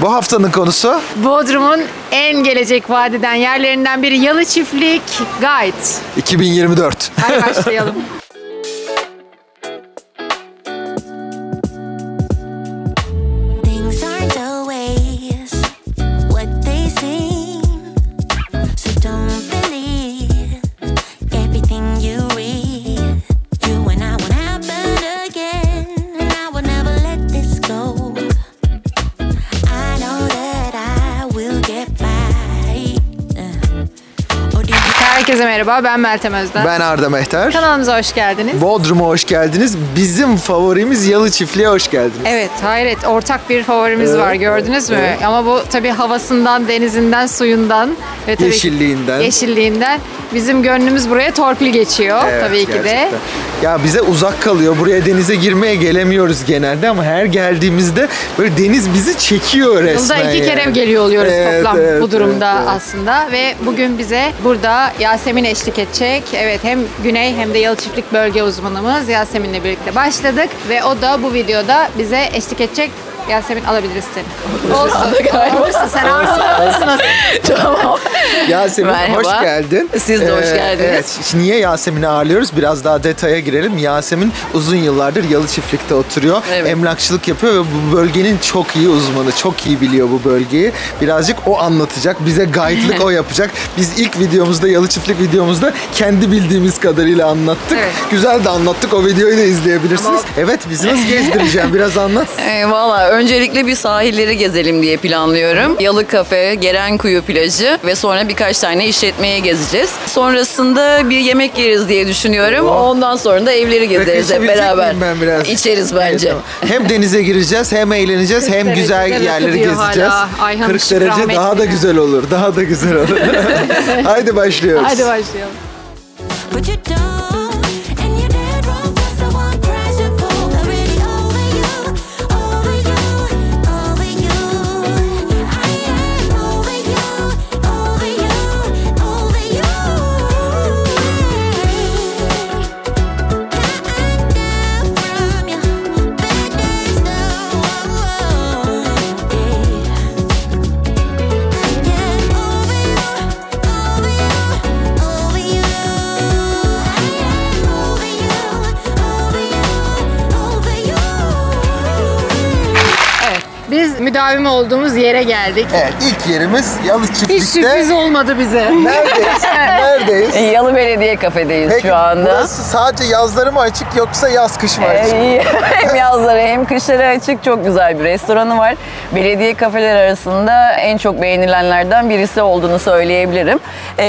Bu haftanın konusu? Bodrum'un en gelecek vadeden yerlerinden biri Yalı Çiftlik Guide. 2024. Hadi başlayalım. Herkese merhaba, ben Meltem Özden. Ben Arda Mehter. Kanalımıza hoş geldiniz. Bodrum'a hoş geldiniz. Bizim favorimiz Yalı Çiftliğe hoş geldiniz. Evet, hayret. Ortak bir favorimiz var, gördünüz mü? Evet. Ama bu tabii havasından, denizinden, suyundan ve tabii yeşilliğinden. Bizim gönlümüz buraya torpil geçiyor, evet, tabii ki gerçekten de. Ya bize uzak kalıyor. Buraya denize girmeye gelemiyoruz genelde ama her geldiğimizde böyle deniz bizi çekiyor resmen. Yılda 2 kere geliyor oluyoruz toplam bu durumda aslında. Ve bugün bize burada Yasemin eşlik edecek. Evet, hem Güney hem de Yalı Çiftlik bölge uzmanımız Yasemin'le birlikte başladık. Ve o da bu videoda bize eşlik edecek. Yasemin, alabiliriz seni. Olsun. Olsun. Sen olsun. Tamam. Yasemin, merhaba. Hoş geldin. Siz de hoş geldiniz. Evet. Niye Yasemin'i ağırlıyoruz? Biraz daha detaya girelim. Yasemin uzun yıllardır Yalı Çiftlik'te oturuyor. Evet. Emlakçılık yapıyor ve bu bölgenin çok iyi uzmanı. Çok iyi biliyor bu bölgeyi. Birazcık o anlatacak. Bize guide'lık o yapacak. Biz ilk videomuzda, Yalı Çiftlik videomuzda kendi bildiğimiz kadarıyla anlattık. Evet. Güzel de anlattık. O videoyu da izleyebilirsiniz. Ama... Evet, bizi nasıl gezdireceğim? Biraz anlat. Valla öncelikle bir sahilleri gezelim diye planlıyorum. Yalı Kafe, Gerenkuyu plajı ve sonra birkaç tane işletmeye gezeceğiz. Sonrasında bir yemek yeriz diye düşünüyorum. Ondan sonra da evleri gezeriz hep beraber. İçeriz bence. Evet, tamam. Hem denize gireceğiz, hem eğleneceğiz, hem güzel yerleri gezeceğiz. 40 derece rahmetli. Daha da güzel olur. Daha da güzel olur. Haydi başlıyoruz. Haydi başlayalım. Biz müdavim olduğumuz yere geldik. Evet, ilk yerimiz Yalı Çiftlik'te. Hiç sürpriz olmadı bize. Neredeyiz? Neredeyiz? Yalı Belediye Kafe'deyiz peki, şu anda. Burası sadece yazları mı açık yoksa yaz kış mı açık? Hem yazları hem kışları açık, çok güzel bir restoranı var. Belediye kafeler arasında en çok beğenilenlerden birisi olduğunu söyleyebilirim.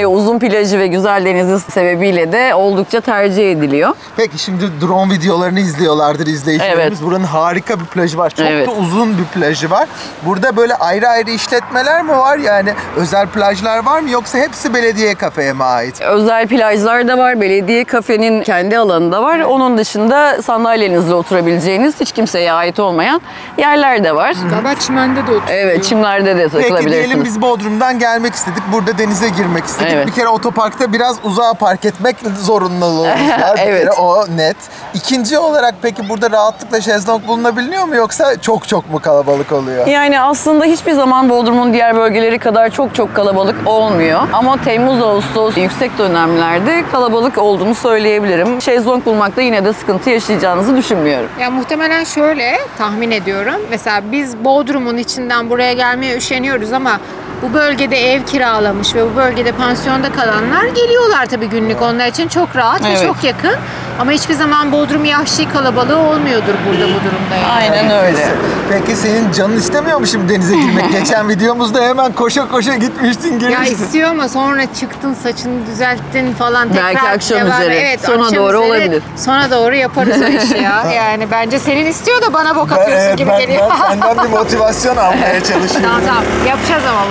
Uzun plajı ve güzel denizi sebebiyle de oldukça tercih ediliyor. Peki şimdi drone videolarını izliyorlardır izleyicilerimiz. Evet. Buranın harika bir plajı var. Çok da uzun bir plajı var. Burada böyle ayrı ayrı işletmeler mi var? Yani özel plajlar var mı yoksa hepsi belediye kafeye mi ait? Özel plajlar da var. Belediye kafenin kendi alanı da var. Onun dışında sandalyenizle oturabileceğiniz, hiç kimseye ait olmayan yerler de var. Galiba çimende de oturuyor. Evet, çimlerde de takılabilirsiniz. Peki diyelim biz Bodrum'dan gelmek istedik. Burada denize girmek istedik. Evet. Bir kere otoparkta biraz uzağa park etmek zorunluluğumuz var. Bir kere o net. İkinci olarak peki burada rahatlıkla şezlong bulunabiliyor mu yoksa çok mu kalabalık oluyor? Yani aslında hiçbir zaman Bodrum'un diğer bölgeleri kadar çok kalabalık olmuyor. Ama Temmuz, Ağustos yüksek dönemlerde kalabalık olduğunu söyleyebilirim. Şezlong bulmakta yine de sıkıntı yaşayacağınızı düşünmüyorum. Ya muhtemelen şöyle tahmin ediyorum. Mesela biz Bodrum'un içinden buraya gelmeye üşeniyoruz ama bu bölgede ev kiralamış ve bu bölgede pansiyonda kalanlar geliyorlar tabii günlük. Onlar için çok rahat ve çok yakın. Ama hiçbir zaman Bodrum yahşi kalabalığı olmuyordur burada bu durumda. Yani. Aynen öyle. Peki senin canın istemiyor mu şimdi denize girmek? Geçen videomuzda hemen koşa gitmiştin, girmiştin. Ya istiyor ama sonra çıktın, saçını düzelttin falan. Belki akşam üzeri. Evet, sona akşam doğru üzeri, olabilir. Sona doğru yaparız o işi ya. Yani bence senin istiyor da bana bok atıyorsun gibi geliyor. Ben senden bir motivasyon almaya çalışıyorum. Tamam. Yapacağız ama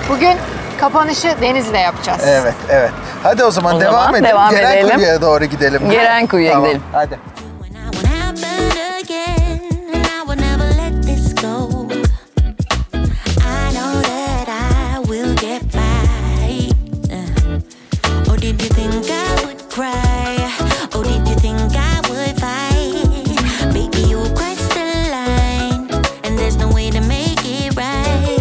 bugün kapanışı denizle yapacağız. Evet. Hadi o zaman devam edelim. Gerenkuyu'ya doğru gidelim. Gerenkuyu'ya gidelim. Hadi. Baby, you crossed the line, and there's no way to make it right.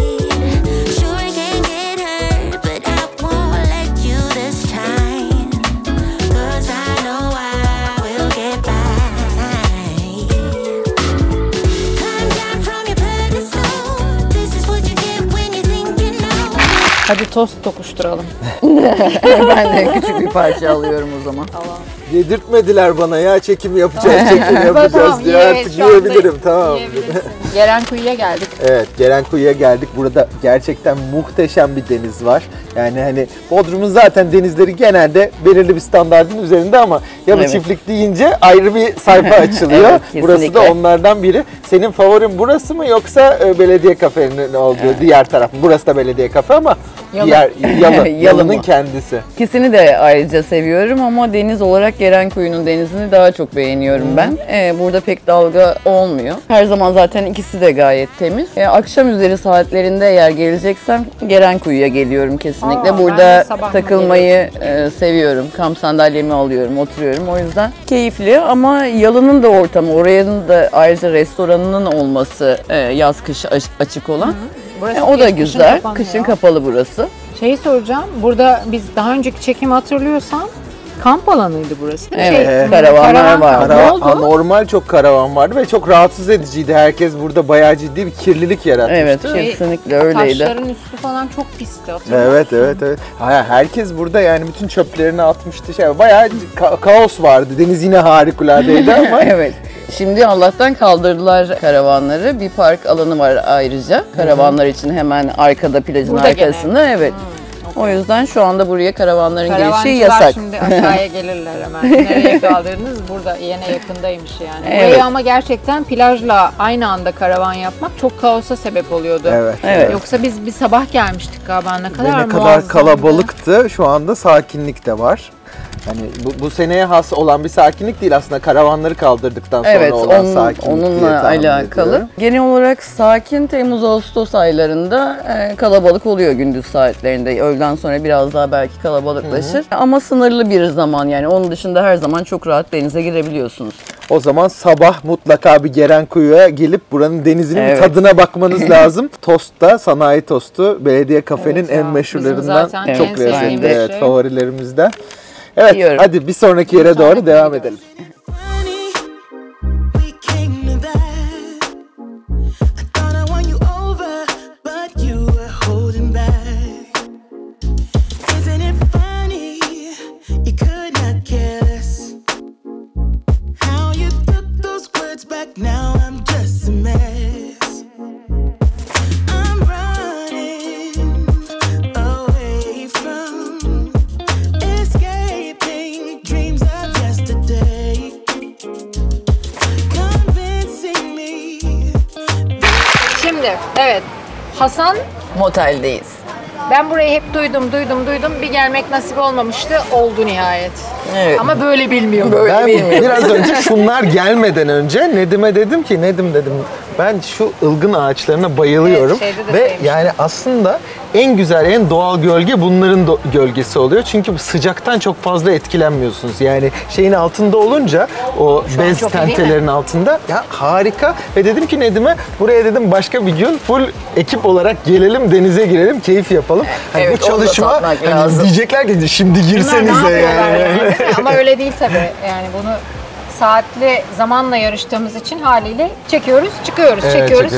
Hadi tost tokuşturalım. Ben de küçük bir parça alıyorum o zaman. Yedirtmediler bana ya, çekim yapacağız, çekim yapacağız diye, artık yiyebilirim, tamam. Gerenkuyu'ya geldik. Evet, Gerenkuyu'ya geldik. Burada gerçekten muhteşem bir deniz var. Yani hani Bodrum'un zaten denizleri genelde belirli bir standardın üzerinde ama yalı çiftlik deyince ayrı bir sayfa açılıyor. Evet, burası da onlardan biri. Senin favorin burası mı yoksa belediye kafenin olduğu diğer taraf mı? Burası da belediye kafe ama diğer yalının kendisi. İkisini de ayrıca seviyorum ama deniz olarak Gerenkuyu'nun denizini daha çok beğeniyorum ben. Burada pek dalga olmuyor. Her zaman zaten ikisi de gayet temiz. Akşam üzeri saatlerinde eğer geleceksem Gerenkuyu'ya geliyorum kesinlikle. Burada takılmayı seviyorum. Kamp sandalyemi alıyorum, oturuyorum. O yüzden keyifli ama yalının da ortamı, oranın da ayrıca restoranının olması yaz kış açık olan. O da güzel. Kışın kapalı burası. Şeyi soracağım. Burada biz daha önceki çekimi hatırlıyorsan kamp alanıydı burası değil mi? Evet, karavanlar var. Normal çok karavan vardı ve çok rahatsız ediciydi. Herkes burada bayağı ciddi bir kirlilik yaratmıştı. Evet, kesinlikle öyleydi. Taşların üstü falan çok pisti. Evet. Herkes burada yani bütün çöplerini atmıştı. Bayağı kaos vardı. Deniz yine harikuladeydi ama. Evet. Şimdi Allah'tan kaldırdılar karavanları. Bir park alanı var ayrıca. Karavanlar için hemen arkada, plajın burada arkasında. Evet. O yüzden şu anda buraya karavanların girişi yasak. Şimdi aşağıya gelirler hemen. Nereye kaldırdınız? Burada yine yakındaymış yani. Evet. Burayı ama gerçekten plajla aynı anda karavan yapmak çok kaosa sebep oluyordu. Evet. Yoksa biz bir sabah gelmiştik galiba. Ne kadar kalabalıktı. Şu anda sakinlik de var. Hani bu seneye has olan bir sakinlik değil aslında, karavanları kaldırdıktan sonra olan sakinlik onunla alakalı. Ediyorum. Genel olarak sakin Temmuz-Ağustos aylarında kalabalık oluyor gündüz saatlerinde. Öğleden sonra biraz daha belki kalabalıklaşır. Ama sınırlı bir zaman yani. Onun dışında her zaman çok rahat denize girebiliyorsunuz. O zaman sabah mutlaka bir Gerenkuyu'ya gelip buranın denizinin bir tadına bakmanız lazım. Tost da, sanayi tostu, belediye kafenin en meşhurlarından, çok lezzetli, favorilerimizden. Evet, yiyorum. Hadi bir sonraki yere doğru devam edelim. Evet. Hasan Moteldeyiz. Ben burayı hep duydum. Bir gelmek nasip olmamıştı. Oldu nihayet. Evet. Ama böyle bilmiyorum. Ben biraz önce şunlar gelmeden önce Nedim'e dedim ki, Nedim dedim, ben şu ılgın ağaçlarına bayılıyorum. Ve yani aslında en güzel, en doğal gölge bunların gölgesi oluyor. Çünkü sıcaktan çok fazla etkilenmiyorsunuz. Yani şeyin altında olunca, o bez tentelerin altında ya harika. Ve dedim ki Nedim'e, buraya dedim başka bir gün full ekip olarak gelelim, denize girelim, keyif yapalım. Hani bu çalışma hani diyecekler ki şimdi girsenize yani. Ama öyle değil tabii. Yani bunu saatli zamanla yarıştığımız için haliyle çekiyoruz, çıkıyoruz,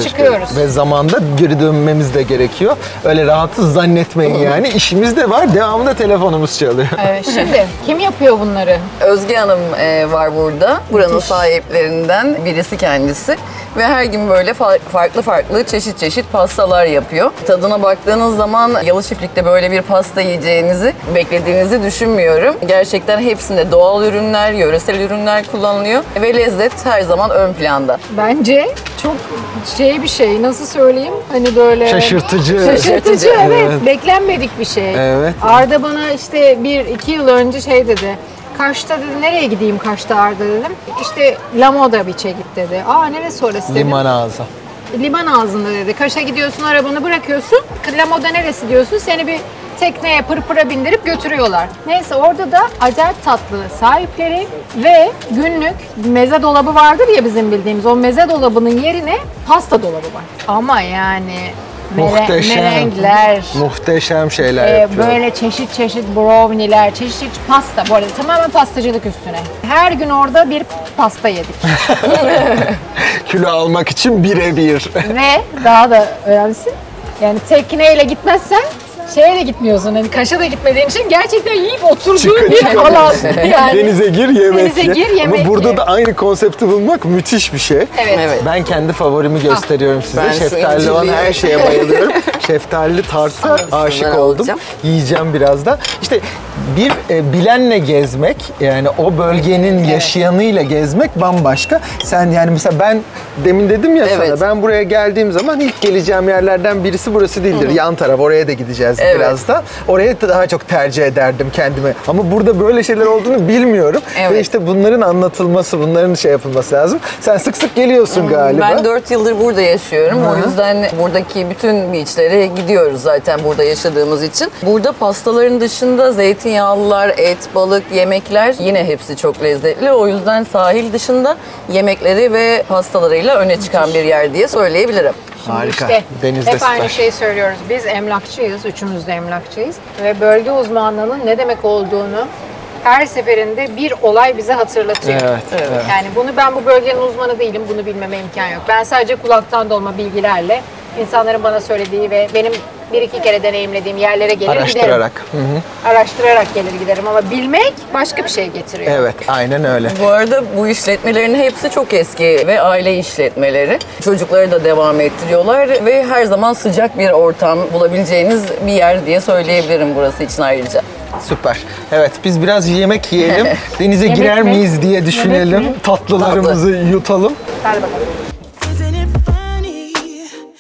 çıkıyoruz. Ve zamanda geri dönmemiz de gerekiyor. Öyle rahatsız zannetmeyin yani. İşimiz de var, devamında telefonumuz çalıyor. Şimdi kim yapıyor bunları? Özge Hanım var burada. Buranın sahiplerinden birisi kendisi. Ve her gün böyle farklı çeşit pastalar yapıyor. Tadına baktığınız zaman Yalı Çiftlik'te böyle bir pasta yiyeceğinizi, beklediğinizi düşünmüyorum. Gerçekten hepsinde doğal ürünler, yöresel ürünler kullanılıyor ve lezzet her zaman ön planda. Bence çok bir şey, nasıl söyleyeyim? Hani böyle şaşırtıcı, evet. Beklenmedik bir şey. Evet. Arda bana işte 1-2 yıl önce dedi. Kaş'ta dedi, nereye gideyim Kaş'ta Arda dedim. İşte La Moda Beach'e git dedi. Neresi orası dedim. Liman ağzı. Liman ağzında dedi. Kaş'a gidiyorsun, arabanı bırakıyorsun. La Moda neresi diyorsun, seni bir tekneye pırpıra bindirip götürüyorlar. Neyse orada da acayip tatlı sahipleri ve günlük meze dolabı vardır ya bizim bildiğimiz. O meze dolabının yerine pasta dolabı var. Ama yani merengler, muhteşem şeyler yapıyor. Böyle çeşit brownie'ler, çeşit pasta. Bu arada tamamen pastacılık üstüne. Her gün orada bir pasta yedik. Kilo almak için birebir. Ve daha da önemlisi, yani tekneyle gitmezsen şeye de gitmiyorsun. Hani Kaş'a da gitmediğin için gerçekten yiyip oturduğun bir alan. Yani. Denize gir, yemek Denize gir, yemek Ama burada ye. da aynı konsepti bulmak müthiş bir şey. Evet. Ben kendi favorimi gösteriyorum size. Ben şu Şeftalili olan her incirliği- şeye bayılıyorum. Şeftalili tarta aşık Bunları oldum. alacağım. Yiyeceğim biraz da. İşte bir bilenle gezmek, yani o bölgenin yaşayanıyla gezmek bambaşka. Sen yani mesela ben demin dedim ya Evet. sana, ben buraya geldiğim zaman ilk geleceğim yerlerden birisi burası değildir. Yan taraf, oraya da gideceğiz Evet. biraz da. Oraya da daha çok tercih ederdim kendime. Ama burada böyle şeyler olduğunu bilmiyorum. Evet. Ve işte bunların anlatılması, bunların şey yapılması lazım. Sen sık sık geliyorsun galiba. Ben 4 yıldır burada yaşıyorum. O yüzden buradaki bütün beachlere gidiyoruz zaten burada yaşadığımız için. Burada pastaların dışında zeytinyağlılar, et, balık, yemekler yine hepsi çok lezzetli. O yüzden sahil dışında yemekleri ve pastalarıyla öne çıkan bir yer diye söyleyebilirim. Harika. İşte Denizde hep aynı süper. şeyi söylüyoruz. Biz emlakçıyız, üçümüz de emlakçıyız. Ve bölge uzmanlığının ne demek olduğunu her seferinde bir olay bize hatırlatıyor. Evet. Yani ben bu bölgenin uzmanı değilim, bunu bilmeme imkan yok. Ben sadece kulaktan dolma bilgilerle insanların bana söylediği ve benim bir iki kere deneyimlediğim yerlere gelir giderim. Araştırarak. Araştırarak gelir giderim ama bilmek başka bir şey getiriyor. Evet, aynen öyle. Bu arada bu işletmelerin hepsi çok eski ve aile işletmeleri. Çocukları da devam ettiriyorlar ve her zaman sıcak bir ortam bulabileceğiniz bir yer diye söyleyebilirim burası için ayrıca. Süper. Evet, biz biraz yemek yiyelim. Denize Yemek girer mi? miyiz diye düşünelim. Yemek mi? Tatlılarımızı yutalım. Hadi bakalım. Isn't it funny?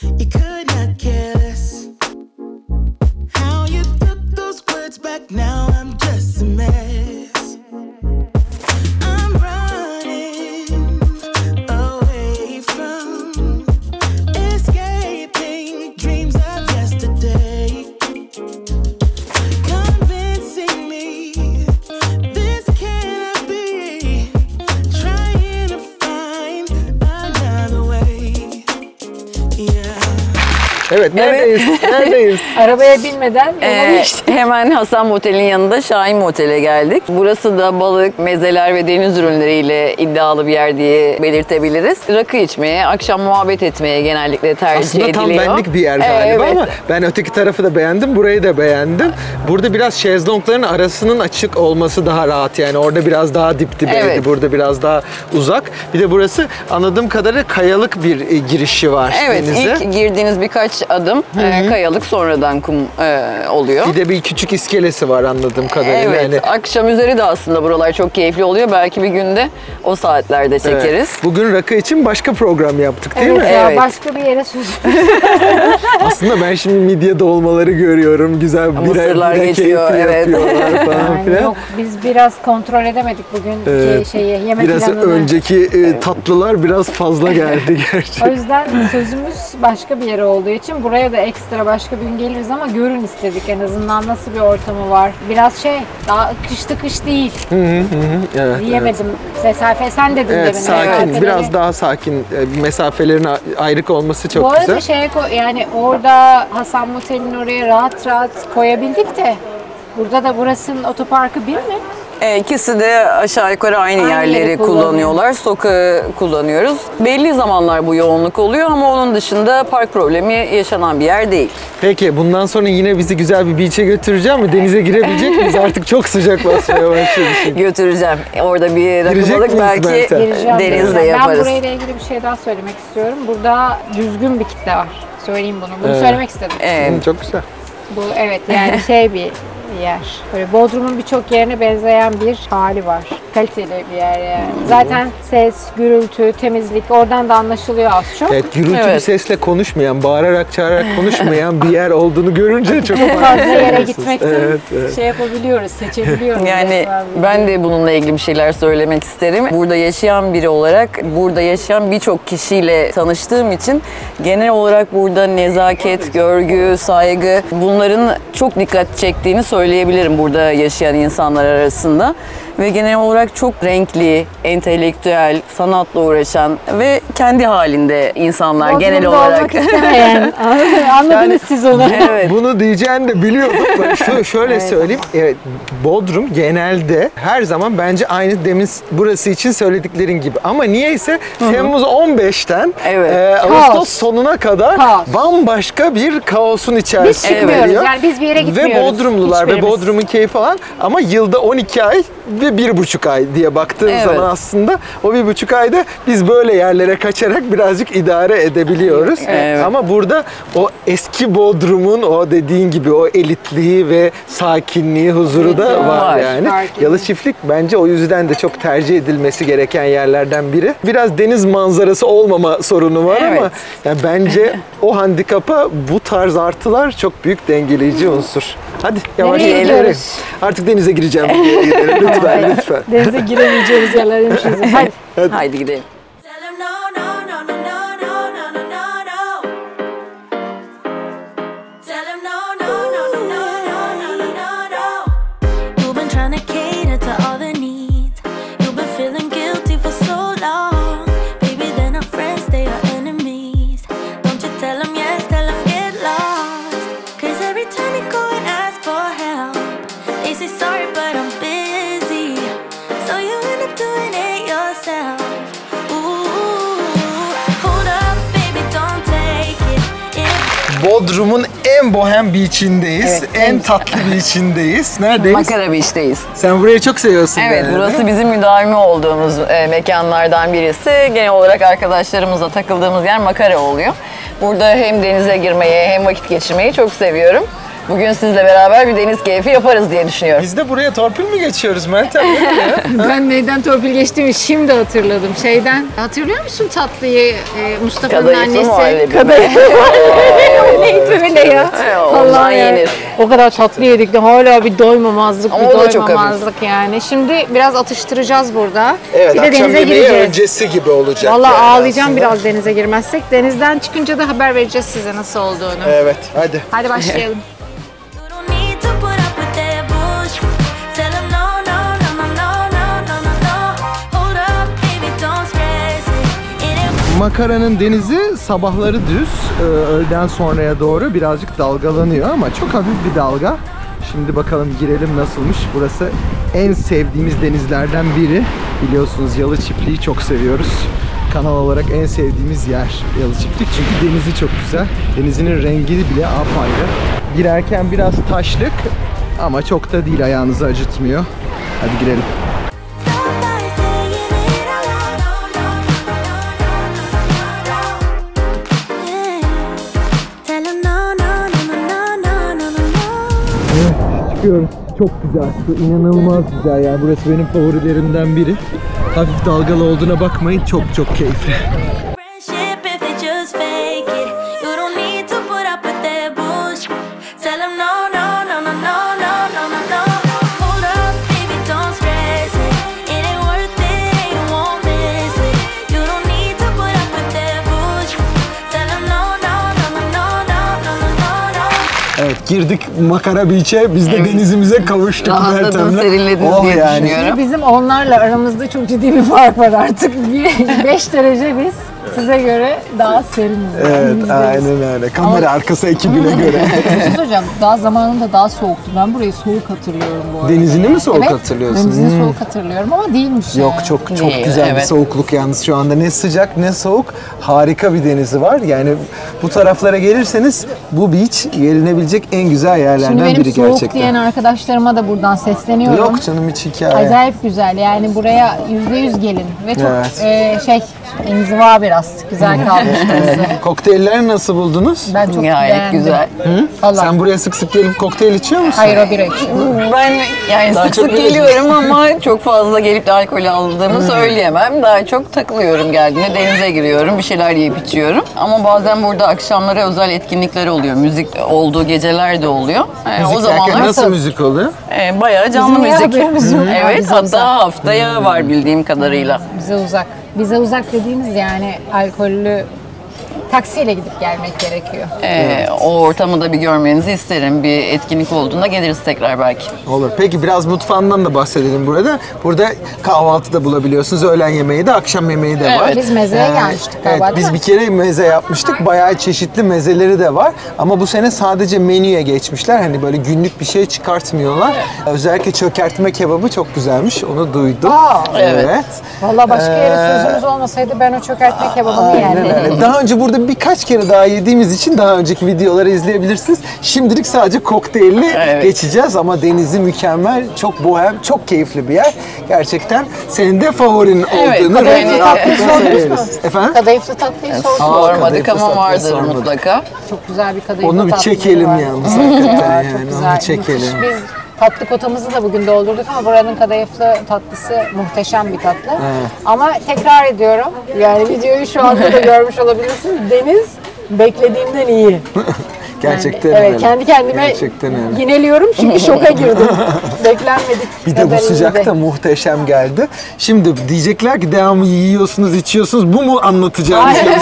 You could not care less. How you took those words back, now I'm just a mess. I'm running away from escaping dreams of yesterday. Convincing me this cannot be. Trying to find another way. Yeah. Evet, neredeyiz? Neredeyiz? Arabaya binmeden yola geçtik. Hemen Hasan Motel'in yanında Şahin Motel'e geldik. Burası da balık, mezeler ve deniz ürünleriyle iddialı bir yer diye belirtebiliriz. Rakı içmeye, akşam muhabbet etmeye genellikle tercih Aslında ediliyor. tam benlik bir yer galiba Evet. ama ben öteki tarafı da beğendim, burayı da beğendim. Burada biraz şezlongların arasının açık olması daha rahat, yani orada biraz daha dip dibeydi, Evet. burada biraz daha uzak. Bir de burası anladığım kadarıyla kayalık bir girişi var Evet, denize. ilk girdiğiniz birkaç adım kayalık, sonradan kum oluyor. Bir de bir küçük iskelesi var anladığım kadarıyla. Evet, Yani, akşam üzeri de aslında buralar çok keyifli oluyor. Belki bir günde o saatlerde çekeriz. evet. Bugün rakı için başka program yaptık değil Evet mi? ya, Evet. başka bir yere süz. Aslında ben şimdi midye dolmaları görüyorum. Güzel Mısırlar bira geçiyor, keyfi evet. yapıyorlar falan Yani filan. yok, biz biraz kontrol edemedik bugün yemek Biraz planını. önceki tatlılar biraz fazla geldi O gerçekten. yüzden sözümüz başka bir yere olduğu için buraya da ekstra başka bir gün geliriz ama görün istedik en azından nasıl bir ortamı var. Biraz daha kış değil Evet, diyemedim. Mesafe sen dedin evet, demin. sakin. mesafeleri. Biraz daha sakin. Mesafelerin ayrık olması çok Bu arada güzel. yani orada Hasan Motel'in oraya rahat rahat koyabildik de burada da burasının otoparkı bir mi? İkisi de aşağı yukarı aynı Aynı yerleri yeri kullanıyorlar. Sokağı kullanıyoruz. Belli zamanlar bu yoğunluk oluyor ama onun dışında park problemi yaşanan bir yer değil. Peki bundan sonra yine bizi güzel bir beach'e götüreceğim mi? Denize girebilecek miyiz? Artık çok sıcak basmaya başladı çünkü. Götüreceğim. Orada bir rakı Girecek balık miyiz belki Meltem? Gireceğim. denizde Ben yaparız. burayla ilgili bir şey daha söylemek istiyorum. Burada düzgün bir kitle var. Söyleyeyim bunu. Bunu Evet. söylemek istedim. Çok güzel. Bu evet yani bir yer. Böyle Bodrum'un birçok yerine benzeyen bir hali var. Kaliteli bir yer yani. Zaten ses, gürültü, temizlik oradan da anlaşılıyor az çok. Evet, gürültülü Evet. sesle konuşmayan, bağırarak çağırarak konuşmayan bir yer olduğunu görünce çok Fazla yere gitmekten Evet. yapabiliyoruz, seçebiliyoruz. Yani resmen. ben de bununla ilgili bir şeyler söylemek isterim. Burada yaşayan biri olarak, burada yaşayan birçok kişiyle tanıştığım için genel olarak burada nezaket, görgü, saygı bunların çok dikkat çektiğini söyleyebilirim burada yaşayan insanlar arasında. ve genel olarak çok renkli, entelektüel, sanatla uğraşan ve kendi halinde insanlar genel Bodrum'da olarak. olmak istemeyen. Anladınız siz onu. Evet. Bunu diyeceğini de biliyordum. Şöyle söyleyeyim. Evet, Bodrum genelde her zaman bence aynı demin burası için söylediklerin gibi. Ama niyeyse Temmuz 15'ten Evet. Ağustos Kaos. sonuna kadar Kaos. bambaşka bir kaosun Biz içerisinde çıkmıyoruz. veriyor. Yani biz bir yere gitmiyoruz. Ve Bodrumlular ve hiçbirimiz. Bodrum'un keyfi falan ama yılda 12 ay ve 1,5 ay diye baktığın Evet. zaman aslında o 1,5 ayda biz böyle yerlere kaçarak birazcık idare edebiliyoruz. Evet. Ama burada o eski Bodrum'un o dediğin gibi o elitliği ve sakinliği, huzuru da var var. yani. Fark ediyor. Yalı Çiftlik bence o yüzden de çok tercih edilmesi gereken yerlerden biri. Biraz deniz manzarası olmama sorunu var Evet. ama yani bence o handikapa bu tarz artılar çok büyük dengeleyici unsur. Hadi yavaş Nereye ilerleyelim. gidiyoruz? Artık denize gireceğim. Lütfen, lütfen. Denize giremeyeceğimiz yerlerdeymişiz. Hadi. Haydi gidelim. Tell him no, no, no, no, no, no, no, no, no, no. Tell him no, no, no, no, no, no, no, no, no. You've been trying to cater to all the needs. You've been feeling guilty for so long. Baby, they're not friends, they are enemies. Don't you tell them yes, tell them get lost. 'Cause every time you go and ask for help, they say sorry, but I'm busy. So you end up doing it yourself. Hold up, baby, don't take it. Bodrum'un en bohem beach'indeyiz. Evet, en tatlı beach'indeyiz. Neredeyiz? Makara Beach'teyiz. Sen burayı çok seviyorsun. Evet, yani. burası bizim müdavimi olduğumuz mekanlardan birisi. Genel olarak arkadaşlarımızla takıldığımız yer Makara oluyor. Burada hem denize girmeyi hem vakit geçirmeyi çok seviyorum. Bugün sizle beraber bir deniz keyfi yaparız diye düşünüyorum. Biz de buraya torpil mi geçiyoruz Meltem? Ne ya? Ben neyden torpil geçtiğimi şimdi hatırladım. Hatırlıyor musun tatlıyı Mustafa'nın Kadayıflı annesi? muhallebi. Neydi öyle ya? Ondan Vallahi ya. yenir. O kadar tatlı yedik de hala bir doymamazlık, Ama bir o da çok doymamazlık yani. Şimdi biraz atıştıracağız burada. Evet, bir de akşam denize yemeği gireceğiz. öncesi gibi olacak. Vallahi yani ağlayacağım aslında. biraz denize girmezsek. Denizden çıkınca da haber vereceğiz size nasıl olduğunu. Evet, hadi. Hadi başlayalım. You don't need to put up with their bullshit. Tell them no, no, no, no, no, no, no, no, no. Hold up, baby, don't stress it. It ain't Makara'nın denizi sabahları düz, öğleden sonraya doğru birazcık dalgalanıyor ama çok hafif bir dalga. Şimdi bakalım girelim nasılmış. Burası en sevdiğimiz denizlerden biri. Biliyorsunuz Yalı Çiftliği çok seviyoruz. Kanal olarak en sevdiğimiz yer Yalı Çiftlik. Çünkü denizi çok güzel. Denizinin rengi bile apayrı. Girerken biraz taşlık ama çok da değil, ayağınızı acıtmıyor. Hadi girelim. stop by saying it out loud. No, no, no, no, no, no, no, no. Yeah. Tell them no, no, no, no, no, no, no, no. Evet, çıkıyoruz. Çok güzel. Su inanılmaz güzel yani. Burası benim favorilerimden biri. Hafif dalgalı olduğuna bakmayın. Çok çok keyifli. Friendship if they just fake it. You don't need to put up with their bullshit. Tell them no, no, no, no, no, no, no, no, no. Hold up, baby, don't stress it. It ain't worth it, you won't miss it. You don't need to put up with their bullshit. Tell them no, no, no, no, no, no, no, no, no. Evet, girdik Makara Beach'e. Biz de denizimize kavuştuk. Rahatladınız, Meltem'le. serinlediniz Oh diye yani. düşünüyorum. Bizim onlarla aramızda çok ciddi bir fark var artık. 5 derece biz size göre daha seriniz. Evet, aynen öyle. Kamera arkası ekibine göre. Bir şey söyleyeceğim. Daha zamanında daha soğuktu. Ben burayı soğuk hatırlıyorum bu arada. Denizini mi soğuk Evet, hatırlıyorsun? denizini soğuk hatırlıyorum ama değilmiş Yok, yani. çok Değil, güzel bir evet. soğukluk yalnız şu anda. Ne sıcak ne soğuk. Harika bir denizi var. Yani bu taraflara gelirseniz bu beach gelinebilecek en güzel yerlerden Şimdi benim biri soğuk gerçekten. diyen arkadaşlarıma da buradan sesleniyorum. Yok canım, hiç hikaye. Acayip güzel. Yani buraya %100 gelin. Ve çok inziva biraz. Güzel kalmış burası. Kokteylleri nasıl buldunuz? Ben çok Gayet beğendim. güzel. Vallahi. Sen buraya sık sık gelip kokteyl içiyor musun? Hayır, o bira içiyor. Ben yani Daha sık çok sık öyle. geliyorum ama çok fazla gelip de alkol aldığımı söyleyemem. Daha çok takılıyorum geldiğinde, denize giriyorum, bir şeyler yiyip içiyorum. Ama bazen burada akşamlara özel etkinlikler oluyor. Müzik olduğu geceler de oluyor. Müzik O derken zamanlar nasıl müzik oluyor? bayağı canlı Bizim niye müzik. haberimiz yok? Evet, Bize hatta uzak. haftaya var bildiğim kadarıyla. Bize uzak. Bize uzak dediğimiz yani alkollü taksiyle gidip gelmek gerekiyor. O ortamı da bir görmenizi isterim. Bir etkinlik olduğunda geliriz tekrar belki. Olur. Peki biraz mutfağından da bahsedelim burada. Burada kahvaltı da bulabiliyorsunuz. Öğlen yemeği de, akşam yemeği de var. Biz mezeye gelmiştik galiba, Evet, değil biz mi? bir kere meze yapmıştık. Bayağı çeşitli mezeleri de var. Ama bu sene sadece menüye geçmişler. Hani böyle günlük bir şey çıkartmıyorlar. Özellikle çökertme kebabı çok güzelmiş. Onu duydum. Evet. Valla başka yere sözümüz olmasaydı ben o çökertme kebabını Aynen yerdim. öyle. Daha önce burada birkaç kere daha yediğimiz için daha önceki videoları izleyebilirsiniz. Şimdilik sadece kokteylli geçeceğiz ama denizi mükemmel, çok bohem, çok keyifli bir yer. Gerçekten senin de favorin olduğunu kadayıflı tatlıyı sordunuz mu? söyleriz. Efendim? Kadayıflı tatlıyı sordunuz. Sormadık kadayıflı ama vardır sormadık. mutlaka. Çok güzel bir kadayıflı Onu bir tatlısı çekelim var. yalnız hakikaten Çok yani. güzel. Onu çekelim. Müthiş. Biz tatlı kotamızı da bugün doldurduk ama buranın kadayıflı tatlısı muhteşem bir tatlı. Ama tekrar ediyorum, yani videoyu şu anda da görmüş olabilirsiniz. Deniz beklediğimden iyi. Gerçekten Evet, öyle. kendi kendime Gerçekten öyle. yineliyorum çünkü şoka girdim. Beklenmedik. Bir de bu kadar sıcakta iyiydi. muhteşem geldi. Şimdi diyecekler ki devamlı yiyorsunuz, içiyorsunuz. Bu mu anlatacağım şey?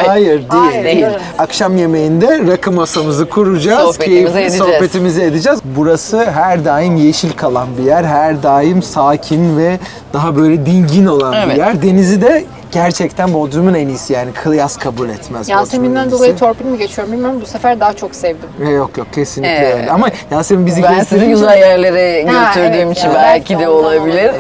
Hayır, değil. Akşam yemeğinde rakı masamızı kuracağız. Sohbetimizi Keyifli edeceğiz. sohbetimizi edeceğiz. Burası her daim yeşil kalan bir yer. Her daim sakin ve daha böyle dingin olan bir Evet. yer. Denizi de gerçekten Bodrum'un en iyisi yani. Kıyas kabul etmez. Yasemin'den Bodrum'un en dolayı iyisi. torpil mi geçiyorum bilmiyorum. Bu sefer daha çok sevdim. Yok kesinlikle öyle. Ama Yasemin bizi Ben sizi gezdirince- güzel yerlere Ha, götürdüğüm evet için ya, belki de belki ondan olabilir.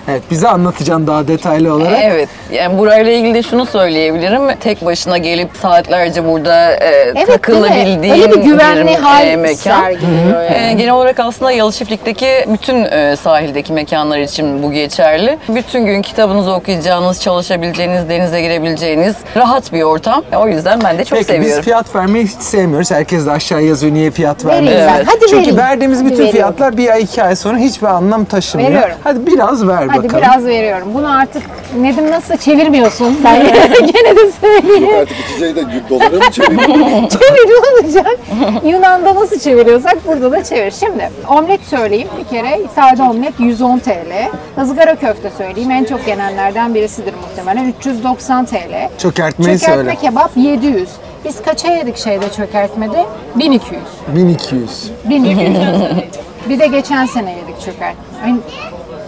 Evet, bize anlatacaksın daha detaylı olarak. Evet. Yani burayla ilgili de şunu söyleyebilirim. Tek başına gelip saatlerce burada takılabildiğin Öyle bir güvenli hal mekan. sergiliyor yani. Genel olarak aslında Yalıçiftlik'teki bütün sahildeki mekanlar için bu geçerli. Bütün gün kitabınızı okuyacağınız, çalışabileceğiniz, denize girebileceğiniz rahat bir ortam. O yüzden ben de çok Peki seviyorum. biz fiyat vermeyi hiç sevmiyoruz. Herkes de aşağı yazıyor niye fiyat Vereyim vermiyor. ben. Hadi Çünkü vereyim. verdiğimiz Hadi bütün veriyorum. fiyatlar bir ay 2 ay sonra hiçbir anlam taşımıyor. Veriyorum. Hadi biraz ver Hadi bakalım. biraz veriyorum. Bunu artık Nedim nasıl çevirmiyorsun? Ben gene de söyleyeyim. Artık içeceği de dolara mı çeviriyor? Çevir olacak. Yunan'da nasıl çeviriyorsak burada da çevir. Şimdi omlet söyleyeyim bir kere. Sade omlet 110 TL. Izgara köfte söyleyeyim. En çok yenenlerden birisidir muhtemelen. 390 TL. Çökertmeyi Çökertme söyle. kebap 700. Biz kaça yedik şeyde çökertmede? 1200. 1200. 1200. Bir de geçen sene yedik çökertme.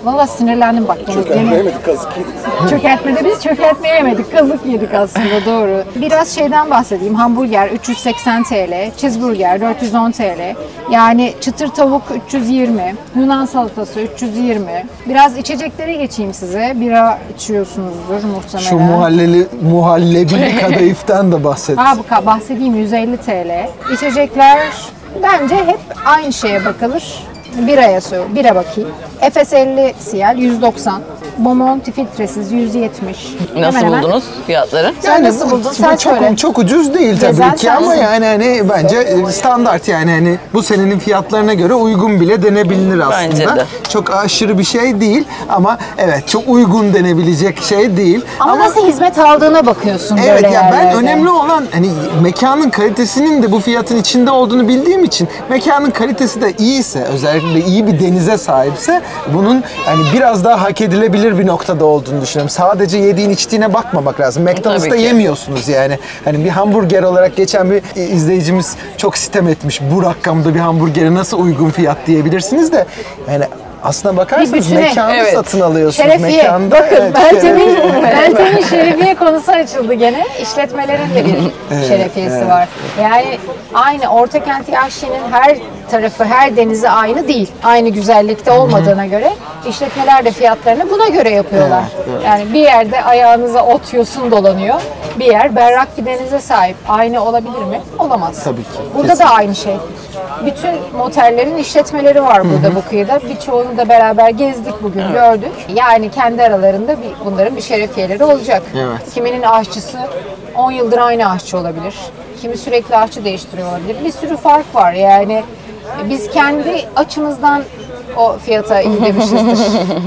Valla sinirlendim bak. Çökertmeyemedik, kazık yedik. Çökertmede biz çökertme yemedik. Kazık yedik aslında, doğru. Biraz şeyden bahsedeyim. Hamburger 380 TL, cheeseburger 410 TL. Yani çıtır tavuk 320, Yunan salatası 320. Biraz içeceklere geçeyim size. Bira içiyorsunuzdur muhtemelen. Şu muhallebili kadayıftan da bahset. Bahsedeyim 150 TL. İçecekler bence hep aynı şeye bakılır. Bira bakayım. Efes 50 CL 190. Bomonti filtresiz 170. Nasıl Hemen hemen. buldunuz fiyatları? Sen nasıl buldun? Sen söyle. Çok ucuz değil tabii Gezen ki ama sensin. yani hani bence standart yani hani bu senenin fiyatlarına göre uygun bile denebilir aslında. Bence de. Çok aşırı bir şey değil ama evet çok uygun denebilecek şey değil. Ama nasıl hizmet aldığına bakıyorsun Evet böyle ya ben yerlerde. önemli olan hani mekanın kalitesinin de bu fiyatın içinde olduğunu bildiğim için mekanın kalitesi de iyiyse özellikle iyi bir denize sahipse bunun hani biraz daha hak edilebilir bir noktada olduğunu düşünüyorum. Sadece yediğin içtiğine bakmamak lazım. McDonald's'ta Tabii ki. yemiyorsunuz yani. Hani bir hamburger olarak geçen bir izleyicimiz çok sitem etmiş. Bu rakamda bir hamburgere nasıl uygun fiyat diyebilirsiniz de yani aslına bakarsanız Bir bütüne, mekanı evet. satın alıyorsunuz. Şerefiye. Mekanda, Bakın evet, Meltem'in şerefiye konusu açıldı gene. İşletmelerin de bir şerefiyesi var. Yani aynı Ortakent Yahşi'nin her tarafı, her denizi aynı değil. Aynı güzellikte olmadığına göre işletmeler de fiyatlarını buna göre yapıyorlar. Yani bir yerde ayağınıza ot yosun dolanıyor. Bir yer berrak bir denize sahip. Aynı olabilir mi? Olamaz. Tabii ki. Burada da aynı şey. Bütün motellerin işletmeleri var burada bu kıyıda. Birçoğunu da beraber gezdik bugün, gördük. Yani kendi aralarında bunların bir şerefiyeleri olacak. Evet. Kiminin aşçısı 10 yıldır aynı aşçı olabilir. Kimi sürekli aşçı değiştiriyor olabilir. Bir sürü fark var yani. Biz kendi açımızdan o fiyata iyi demişizdir.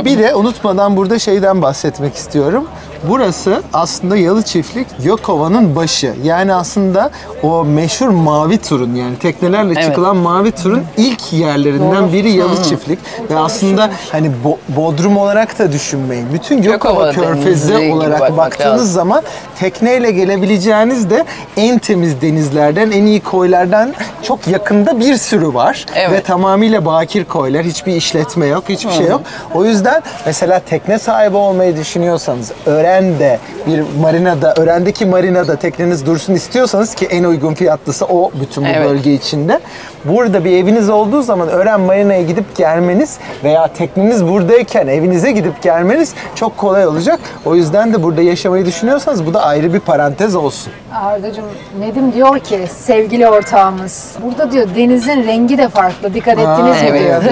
Bir de unutmadan burada şeyden bahsetmek istiyorum. Burası aslında Yalı Çiftlik Gökova'nın başı. Yani aslında o meşhur mavi turun, yani teknelerle çıkılan mavi turun ilk yerlerinden biri Yalı Çiftlik. Ve aslında hani Bodrum olarak da düşünmeyin. Bütün Gökova Körfezi olarak baktığınız zaman tekneyle gelebileceğiniz de en temiz denizlerden, en iyi koylardan çok yakında bir sürü var. Ve tamamıyla bakir koylar. Hiçbir işletme yok, hiçbir şey yok. O yüzden mesela tekne sahibi olmayı düşünüyorsanız, Ören'de bir marinada, Ören'deki marinada tekneniz dursun istiyorsanız, ki en uygun fiyatlısı o bütün bu bölge içinde. Burada bir eviniz olduğu zaman Ören Marina'ya gidip gelmeniz veya tekneniz buradayken evinize gidip gelmeniz çok kolay olacak. O yüzden de burada yaşamayı düşünüyorsanız bu da ayrı bir parantez olsun. Ardacığım, Nedim diyor ki sevgili ortağımız, burada diyor denizin rengi de farklı. Dikkat ettiniz mi diyor.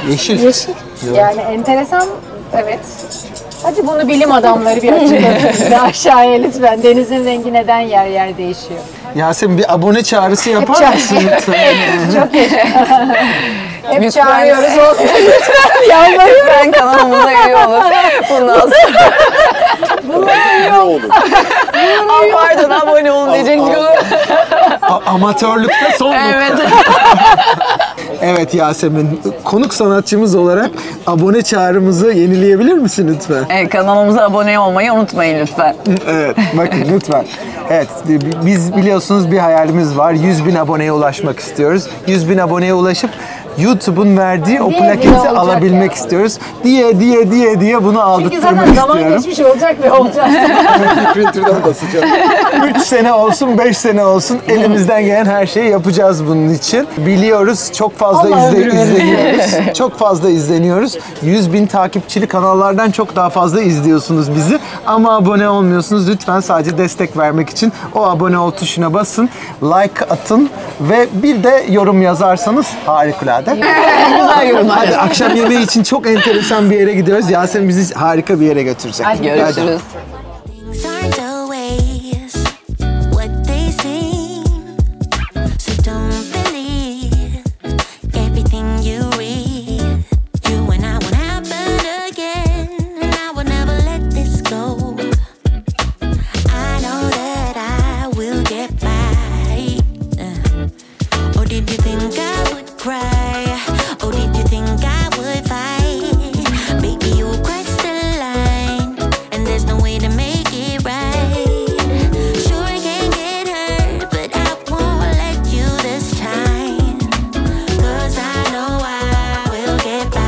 Yeşil. Yeşil. Yani enteresan. Evet. Hadi bunu bilim adamları bir açıklasın bize aşağıya lütfen. Denizin rengi neden yer yer değişiyor? Yasemin, bir abone çağrısı yapar mısın lütfen? Çok iyi. Hep Lütfen. çağırıyoruz olsun. Lütfen yalvarıyorum. Ben kanalımıza üye olur. Bundan sonra. Ne olur? Pardon, abone olun diyecektik onu. Amatörlükte son nokta. Evet Yasemin, konuk sanatçımız olarak abone çağrımızı yenileyebilir misin lütfen? Kanalımıza abone olmayı unutmayın lütfen. Evet, bakın lütfen. Evet, biz biliyorsunuz bir hayalimiz var. 100.000 aboneye ulaşmak istiyoruz. 100.000 aboneye ulaşıp YouTube'un verdiği o plaketi alabilmek istiyoruz. Diye bunu Çünkü zaten aldırtmak zaman istiyorum. geçmiş olacak ve olacak. Printer'dan basacağım. 3 sene olsun, 5 sene olsun elimizden gelen her şeyi yapacağız bunun için. Biliyoruz, çok fazla izleniyoruz. Çok fazla izleniyoruz. 100.000 takipçili kanallardan çok daha fazla izliyorsunuz bizi. Ama abone olmuyorsunuz. Lütfen sadece destek vermek için o abone ol tuşuna basın, like atın ve bir de yorum yazarsanız harikulade. Güzel yorumlar. Hadi akşam yemeği için çok enteresan bir yere gidiyoruz. Yasemin bizi harika bir yere götürecek. Hadi Görüşürüz. Things aren't always what they seem. So don't believe everything you read. You and I won't happen again, and I will never let this go. I know that I will get by. Or did you think I would cry? Or did you think I would fight? Baby, you crossed the line, and there's no way to make it right. Sure, I can get hurt, but I won't let you this time. 'Cause I know I will get by.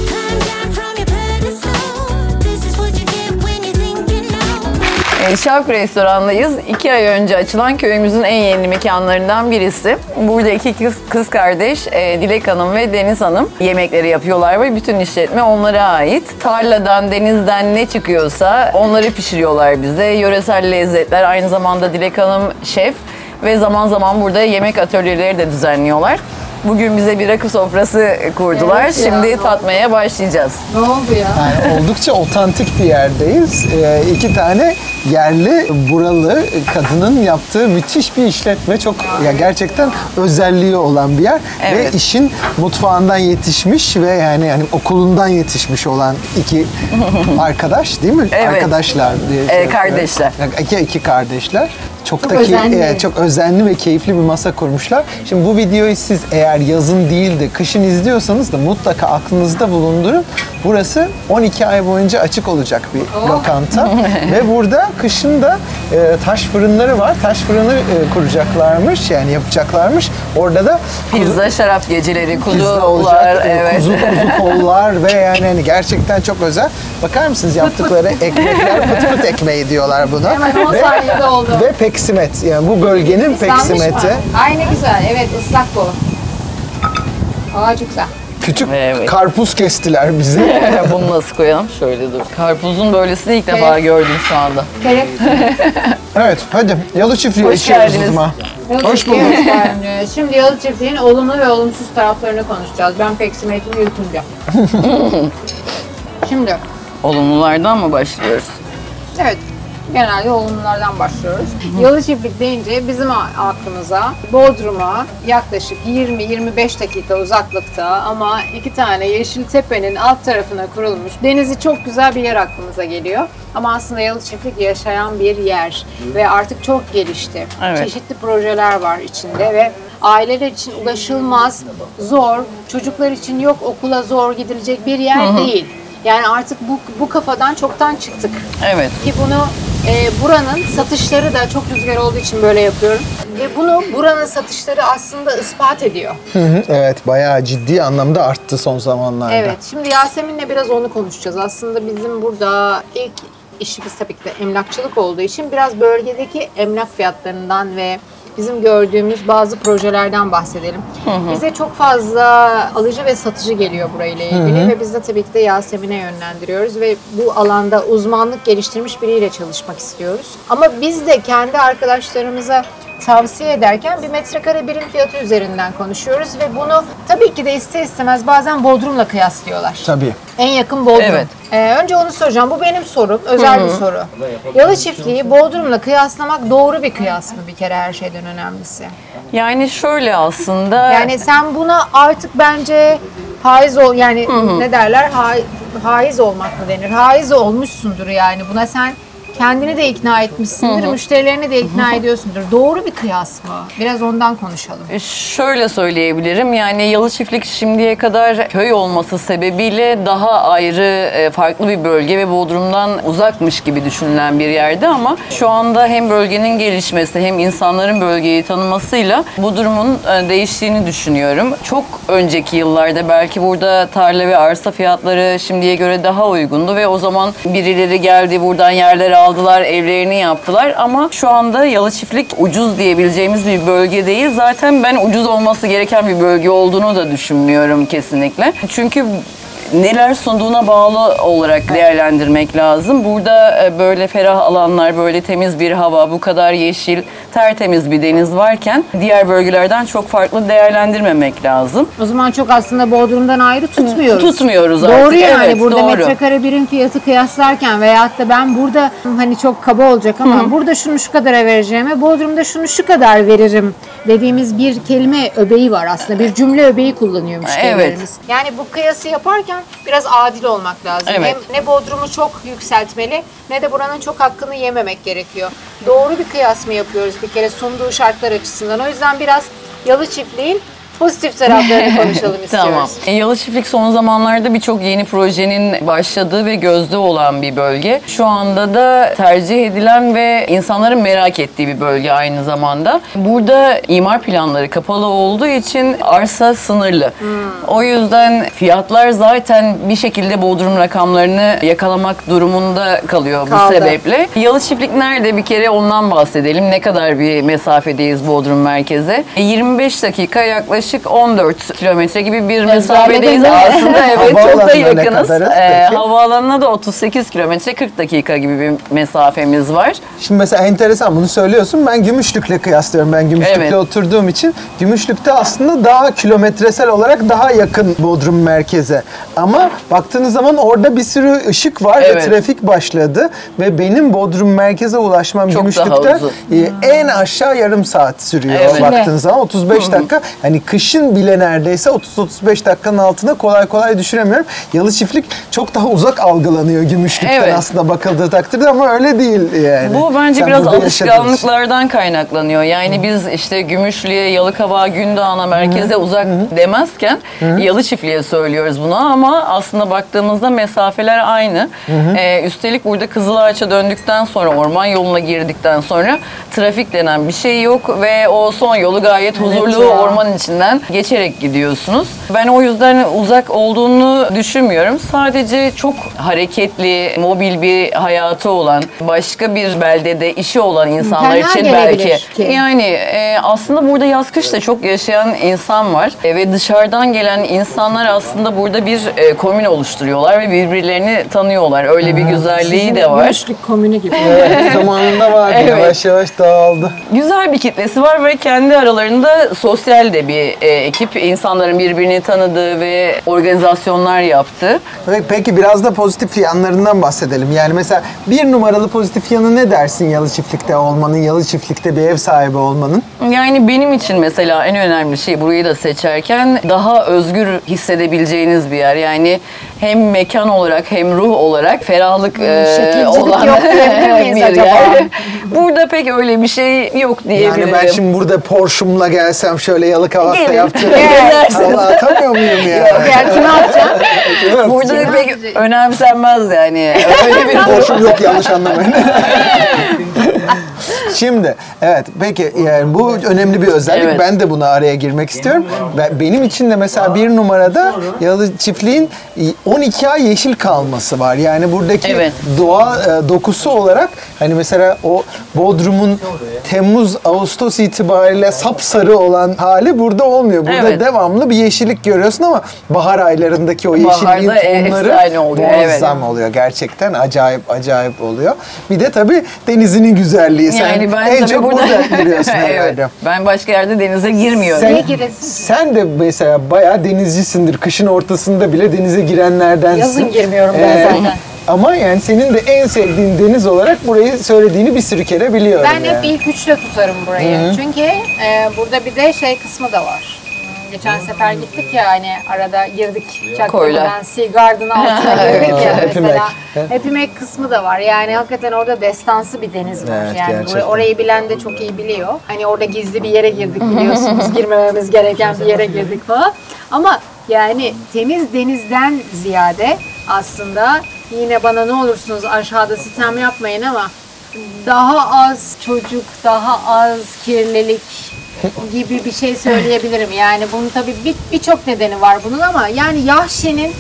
Climb down from your pedestal. This is what you get when you think you know. Şavk Restoran'dayız. 2 ay önce açılan köyümüzün en yeni mekanlarından birisi. Burada iki kız kardeş Dilek Hanım ve Deniz Hanım yemekleri yapıyorlar ve bütün işletme onlara ait. Tarladan, denizden ne çıkıyorsa onları pişiriyorlar bize. Yöresel lezzetler, aynı zamanda Dilek Hanım şef ve zaman zaman burada yemek atölyeleri de düzenliyorlar. Bugün bize bir rakı sofrası kurdular. Evet ya. Şimdi tatmaya başlayacağız. Ne oldu ya? Yani oldukça otantik bir yerdeyiz. 2 tane yerli, buralı kadının yaptığı müthiş bir işletme. Çok ya gerçekten özelliği olan bir yer. Evet. Ve işin mutfağından yetişmiş ve yani okulundan yetişmiş olan 2 arkadaş değil mi? Evet. Arkadaşlar diye. Kardeşler. İki kardeşler. Çok özenli. çok özenli ve keyifli bir masa kurmuşlar. Şimdi bu videoyu siz eğer yazın değil de kışın izliyorsanız da mutlaka aklınızda bulundurun. Burası 12 ay boyunca açık olacak bir lokanta. Ve burada kışın da taş fırınları var. Taş fırını kuracaklarmış, yani yapacaklarmış. Orada da Pizza, şarap geceleri, pizza kuzular, olacak, evet. kuzu kollar ve yani hani gerçekten çok özel. Bakar mısınız yaptıkları ekmekler, pıt pıt ekmeği diyorlar buna. Hemen 10 saniyede oldu. Ve peksimet, yani bu bölgenin Islanmış peksimeti. mı? Aynı güzel. Evet, ıslak bu. Aa, çok güzel. Küçük Evet. karpuz kestiler bize. Bunu nasıl koyalım? Şöyle dur. Karpuzun böylesini ilk defa Evet. gördüm şu anda. Gerek. Evet, hadi Yalı Çiftliği'ye Hoş içiyoruz o geldiniz. zaman. Hoş bulduk. Hoş geldiniz. Şimdi Yalı Çiftliği'nin olumlu ve olumsuz taraflarını konuşacağız. Ben peksimetimi yutunca. Şimdi, Olumlulardan mı başlıyoruz? evet. genelde olumlulardan başlıyoruz. Yalı Çiftlik deyince bizim aklımıza Bodrum'a yaklaşık 20-25 dakika uzaklıkta ama 2 tane Yeşiltepe'nin alt tarafına kurulmuş denizi çok güzel bir yer aklımıza geliyor. Ama aslında Yalı Çiftlik yaşayan bir yer ve artık çok gelişti. Evet. Çeşitli projeler var içinde ve aileler için ulaşılmaz, zor, çocuklar için yok okula zor gidilecek bir yer değil. Yani artık bu kafadan çoktan çıktık. Evet. Ki bunu buranın satışları da çok rüzgar olduğu için böyle yapıyorum. Ve bunu buranın satışları aslında ispat ediyor. Evet, bayağı ciddi anlamda arttı son zamanlarda. Evet, şimdi Yasemin'le biraz onu konuşacağız. Aslında bizim burada ilk işimiz tabii ki de emlakçılık olduğu için biraz bölgedeki emlak fiyatlarından ve bizim gördüğümüz bazı projelerden bahsedelim. Bize çok fazla alıcı ve satıcı geliyor burayla ilgili ve biz de tabii ki de Yasemin'e yönlendiriyoruz ve bu alanda uzmanlık geliştirmiş biriyle çalışmak istiyoruz. Ama biz de kendi arkadaşlarımıza tavsiye ederken bir metrekare birim fiyatı üzerinden konuşuyoruz ve bunu tabii ki de ister istemez bazen Bodrum'la kıyaslıyorlar. Tabii. En yakın Bodrum. Evet. Önce onu soracağım. Bu benim sorum. Özel bir soru. Yalı Çiftliği Bodrum'la kıyaslamak doğru bir kıyas mı bir kere her şeyden önemlisi? Yani şöyle aslında... Yani sen buna artık bence haiz ol yani ne derler? Haiz olmak mı denir? Haiz olmuşsundur yani. Buna sen kendini de ikna etmişsindir, müşterilerini de ikna ediyorsundur. Doğru bir kıyas mı? Biraz ondan konuşalım. Şöyle söyleyebilirim, yani Yalı Çiftlik şimdiye kadar köy olması sebebiyle daha ayrı, farklı bir bölge ve Bodrum'dan uzakmış gibi düşünülen bir yerde ama şu anda hem bölgenin gelişmesi hem insanların bölgeyi tanımasıyla bu durumun değiştiğini düşünüyorum. Çok önceki yıllarda belki burada tarla ve arsa fiyatları şimdiye göre daha uygundu ve o zaman birileri geldi buradan yerler aldılar, evlerini yaptılar ama şu anda Yalı Çiftlik ucuz diyebileceğimiz bir bölge değil. Zaten ben ucuz olması gereken bir bölge olduğunu da düşünmüyorum kesinlikle. Çünkü neler sunduğuna bağlı olarak değerlendirmek lazım. Burada böyle ferah alanlar, böyle temiz bir hava, bu kadar yeşil, tertemiz bir deniz varken diğer bölgelerden çok farklı değerlendirmemek lazım. O zaman çok aslında Bodrum'dan ayrı tutmuyoruz. Tutmuyoruz artık. Doğru yani evet, burada doğru. metrekare birim fiyatı kıyaslarken veyahut da ben burada hani çok kaba olacak ama burada şunu şu kadara vereceğime Bodrum'da şunu şu kadar veririm dediğimiz bir kelime öbeği var aslında. Bir cümle öbeği kullanıyor müşterilerimiz. Evet. Yani bu kıyası yaparken biraz adil olmak lazım. Evet. Hem ne Bodrum'u çok yükseltmeli ne de buranın çok hakkını yememek gerekiyor. Doğru bir kıyas mı yapıyoruz bir kere sunduğu şartlar açısından? O yüzden biraz Yalı Çiftliğin pozitif taraflarını konuşalım istiyoruz. Tamam. Yalı Çiftlik son zamanlarda birçok yeni projenin başladığı ve gözde olan bir bölge. Şu anda da tercih edilen ve insanların merak ettiği bir bölge aynı zamanda. Burada imar planları kapalı olduğu için arsa sınırlı. O yüzden fiyatlar zaten bir şekilde Bodrum rakamlarını yakalamak durumunda kalıyor bu sebeple. Yalı Çiftlik nerede? Bir kere ondan bahsedelim. Ne kadar bir mesafedeyiz Bodrum merkeze? 25 dakika yaklaşık 14 kilometre gibi bir mesafedeyiz aslında. Evet, çok da yakınız. Havaalanına da 38 kilometre 40 dakika gibi bir mesafemiz var. Şimdi mesela enteresan bunu söylüyorsun. Ben Gümüşlük'le kıyaslıyorum. Ben Gümüşlük'te Evet. oturduğum için Gümüşlük'te aslında daha kilometresel olarak daha yakın Bodrum merkeze. Ama baktığınız zaman orada bir sürü ışık var Evet. ve trafik başladı ve benim Bodrum merkeze ulaşmam Çok daha Gümüşlük'te uzun. en aşağı yarım saat sürüyor Evet. baktığınız zaman 35 dakika. Hani kışın bile neredeyse 30-35 dakikanın altına kolay kolay düşüremiyorum. Yalı Çiftlik çok daha uzak algılanıyor Gümüşlük'ten Evet. aslında bakıldığı takdirde ama öyle değil yani. Bu bence Sen biraz burada yaşadığın için. alışkanlıklardan kaynaklanıyor. Yani biz işte Gümüşlü'ye, Yalıkavak'a, Gündoğan'a, merkeze uzak demezken Yalı Çiftliğe söylüyoruz bunu ama aslında baktığımızda mesafeler aynı. Üstelik burada Kızılağaç'a döndükten sonra, orman yoluna girdikten sonra trafik denen bir şey yok ve o son yolu gayet huzurlu orman içinden geçerek gidiyorsunuz. Ben o yüzden uzak olduğunu düşünmüyorum. Sadece çok hareketli, mobil bir hayatı olan, başka bir beldede işi olan insanlar İmkanlar için gelebilir belki. ki. Yani aslında burada yaz kış da çok yaşayan insan var. Ve dışarıdan gelen insanlar aslında burada bir komün oluşturuyorlar ve birbirlerini tanıyorlar. Öyle bir güzelliği de var. Gümüşlük komünü gibi. Evet, zamanında vardı. Evet. Yavaş yavaş dağıldı. Güzel bir kitlesi var ve kendi aralarında sosyal de bir ekip. İnsanların birbirini beni tanıdı ve organizasyonlar yaptı. Peki biraz da pozitif yanlarından bahsedelim. Yani mesela bir numaralı pozitif yanı ne dersin Yalı Çiftlik'te olmanın, Yalı Çiftlik'te bir ev sahibi olmanın? Yani benim için mesela en önemli şey burayı da seçerken daha özgür hissedebileceğiniz bir yer. Yani hem mekan olarak hem ruh olarak ferahlık olan yok diyebilir miyiz bir acaba? yer. Burada pek öyle bir şey yok diyebilirim. Yani ben şimdi burada Porsche'umla gelsem şöyle Yalıkavak'ta Gelin. yaptım. Gezersiniz. Allah atamıyor muyum ya? Yani kime atacağım? Burada pek önemsenmez yani. Öyle bir Porsche'um yok, yanlış anlamayın. Şimdi evet peki yani bu önemli bir özellik. Evet. Ben de buna araya girmek istiyorum. Benim için de mesela bir numarada Yalı Çiftliğin 12 ay yeşil kalması var. Yani buradaki Evet. doğa dokusu olarak hani mesela o Bodrum'un Temmuz-Ağustos itibariyle sapsarı olan hali burada olmuyor. Burada Evet. devamlı bir yeşillik görüyorsun ama bahar aylarındaki o yeşilliğin Baharda tonları efsane oluyor, muazzam oluyor. Gerçekten acayip oluyor. Bir de tabii denizinin güzelliği. Sen Yani ben en tabii çok burada giriyorsun Evet. herhalde. Ben başka yerde denize girmiyorum. Sen, Niye giresin? sen de mesela bayağı denizcisindir. Kışın ortasında bile denize girenlerdensin. Yazın girmiyorum ben zaten. Ama yani senin de en sevdiğin deniz olarak burayı söylediğini bir sürü kere biliyorum. Ben yani. hep ilk üçte tutarım burayı. Çünkü burada bir de şey kısmı da var. Geçen sefer gittik ya hani arada girdik Koylar. çaktırmadan Sea Garden'ın altına girdik ya Happy mesela. Mac. Happy Mac kısmı da var. Yani hakikaten orada destansı bir deniz var. Evet, yani gerçekten. orayı bilen de çok iyi biliyor. Hani orada gizli bir yere girdik biliyorsunuz. Girmememiz gereken bir yere girdik falan. Ama yani temiz denizden ziyade aslında yine bana ne olursunuz aşağıda sitem yapmayın ama daha az çocuk, daha az kirlilik gibi bir şey söyleyebilirim. Yani bunun tabii birçok nedeni var bunun ama yani Yahşi'nin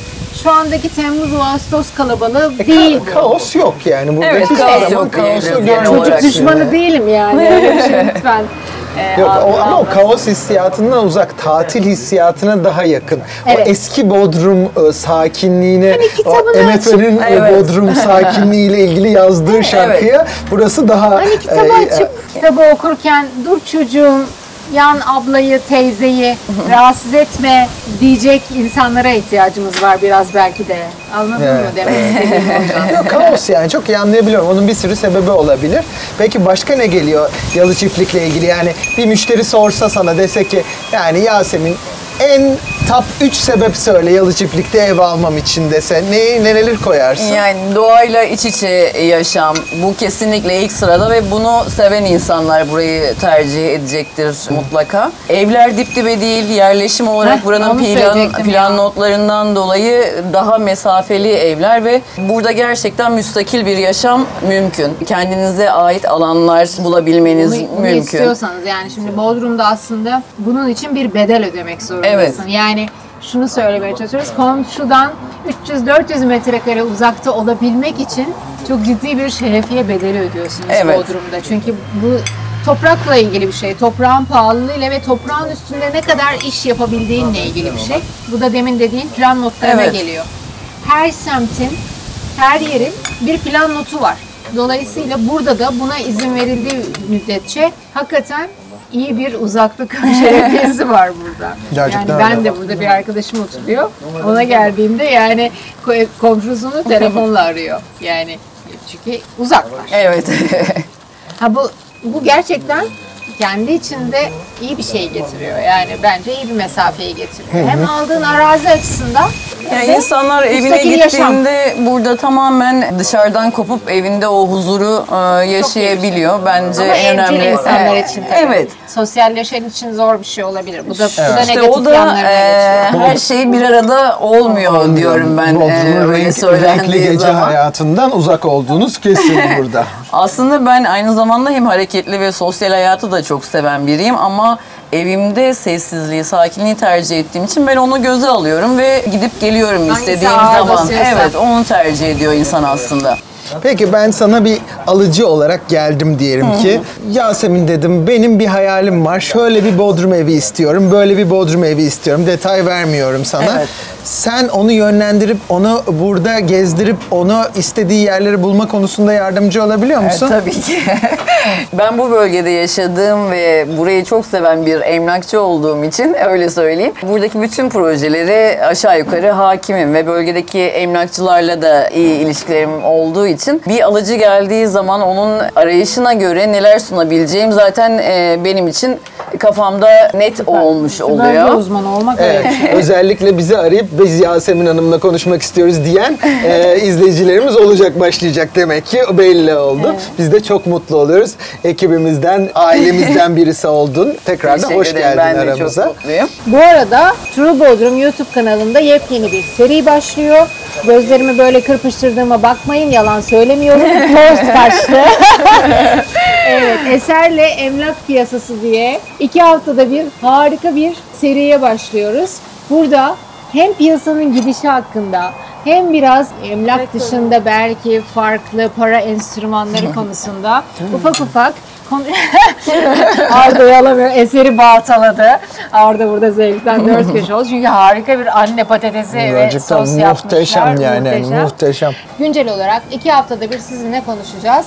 şu andaki Temmuz-Ağustos kalabalığı değil. Kaos yok yani. Burada Evet, hiçbir kaos zaman yok kaosu diyebiliriz. görmedik. Çocuk Çocuk düşmanı Yani. değilim yani. Öyle bir şey lütfen. Yok ama o algılanmasın. kaos hissiyatından uzak, tatil hissiyatına daha yakın. Evet. O eski Bodrum sakinliğine, Hani o kitabını MFÖ'nün Evet. Bodrum sakinliğiyle ilgili yazdığı şarkıya burası daha... Hani kitabı açıp kitabı okurken dur çocuğum yan ablayı, teyzeyi rahatsız etme diyecek insanlara ihtiyacımız var biraz belki de. Anladın mı Evet. demek istediğim oradan? Yok, kaos yani çok iyi anlayabiliyorum. Onun bir sürü sebebi olabilir. Peki başka ne geliyor Yalı Çiftlik'le ilgili? Yani bir müşteri sorsa sana dese ki yani Yasemin en top 3 sebep söyle Yalı Çiftlik'te ev almam için dese neler koyarsın? Yani doğayla iç içe yaşam bu kesinlikle ilk sırada ve bunu seven insanlar burayı tercih edecektir mutlaka. Evler dip dibe değil, yerleşim olarak Heh, buranın onu söyleyecektim plan ya. notlarından dolayı daha mesafeli evler ve burada gerçekten müstakil bir yaşam mümkün. Kendinize ait alanlar bulabilmeniz Bunu mümkün. istiyorsanız yani şimdi Bodrum'da aslında bunun için bir bedel ödemek zorundasın. Evet. Yani şunu söylemeye çalışıyoruz. Komşudan 300-400 metrekare uzakta olabilmek için çok ciddi bir şerefiye bedeli ödüyorsunuz Evet. Bodrum'da. Çünkü bu toprakla ilgili bir şey. Toprağın pahalılığıyla ve toprağın üstünde ne kadar iş yapabildiğinle ilgili bir şey. Bu da demin dediğin plan notlarına Evet. geliyor. Her semtin, her yerin bir plan notu var. Dolayısıyla burada da buna izin verildiği müddetçe hakikaten iyi bir uzaklık şerefiyesi var burada. Gerçekten yani ben öyle. de burada bir arkadaşım oturuyor. Ona geldiğimde yani komşusunu telefonla arıyor. Yani çünkü uzaklar. Evet. Ha bu gerçekten kendi içinde iyi bir şey getiriyor. Yani bence iyi bir mesafeyi getiriyor. Hem aldığın arazi açısından Yani ve insanlar evine müstakil yaşam. gittiğinde burada tamamen dışarıdan kopup evinde o huzuru yaşayabiliyor. Bence Ama en evcil önemli. insanlar için tabii. Evet. Sosyalleşen için zor bir şey olabilir. Bu da Evet. İşte negatif o da yanlarına geçiyor. her şey bir arada olmuyor diyorum ben. Bodrum'un Öyle renkli söylendiği gece zaman. hayatından uzak olduğunuz kesin burada. Aslında ben aynı zamanda hem hareketli ve sosyal hayatı da çok seven biriyim ama evimde sessizliği, sakinliği tercih ettiğim için ben onu göze alıyorum ve gidip geliyorum Hangisi istediğim ağır zaman. basıyorsa. Evet, onu tercih ediyor insan aslında. Peki ben sana bir alıcı olarak geldim diyelim ki. Yasemin dedim benim bir hayalim var. Şöyle bir Bodrum evi istiyorum. Böyle bir Bodrum evi istiyorum. Detay vermiyorum sana. Evet. sen onu yönlendirip, onu burada gezdirip, onu istediği yerleri bulma konusunda yardımcı olabiliyor musun? Tabii ki. Ben bu bölgede yaşadığım ve burayı çok seven bir emlakçı olduğum için öyle söyleyeyim. Buradaki bütün projeleri aşağı yukarı hakimim ve bölgedeki emlakçılarla da iyi ilişkilerim olduğu için bir alıcı geldiği zaman onun arayışına göre neler sunabileceğim zaten benim için kafamda net olmuş Bölge oluyor. uzmanı olmak Evet, özellikle bizi arayıp biz Yasemin Hanım'la konuşmak istiyoruz diyen izleyicilerimiz olacak, başlayacak demek ki belli oldu. Evet. Biz de çok mutlu oluyoruz. Ekibimizden, ailemizden birisi oldun. Tekrar da hoş Teşekkür ederim. geldin Ben de aramıza. çok mutluyum. Bu arada True Bodrum YouTube kanalında yepyeni bir seri başlıyor. Gözlerimi böyle kırpıştırdığıma bakmayın, yalan söylemiyorum. Post kaçtı. Evet, Eser'le Emlak Piyasası diye 2 haftada bir harika bir seriye başlıyoruz. Burada hem piyasanın gidişi hakkında hem biraz emlak dışında belki farklı para enstrümanları konusunda ufak ufak Arda'yı alamıyor. Eseri baltaladı. Arda burada zevkten dört köşe oldu. Çünkü harika bir anne patatesi ve Gerçekten sos muhteşem yapmışlar. yani. Muhteşem. Güncel olarak 2 haftada bir sizinle konuşacağız.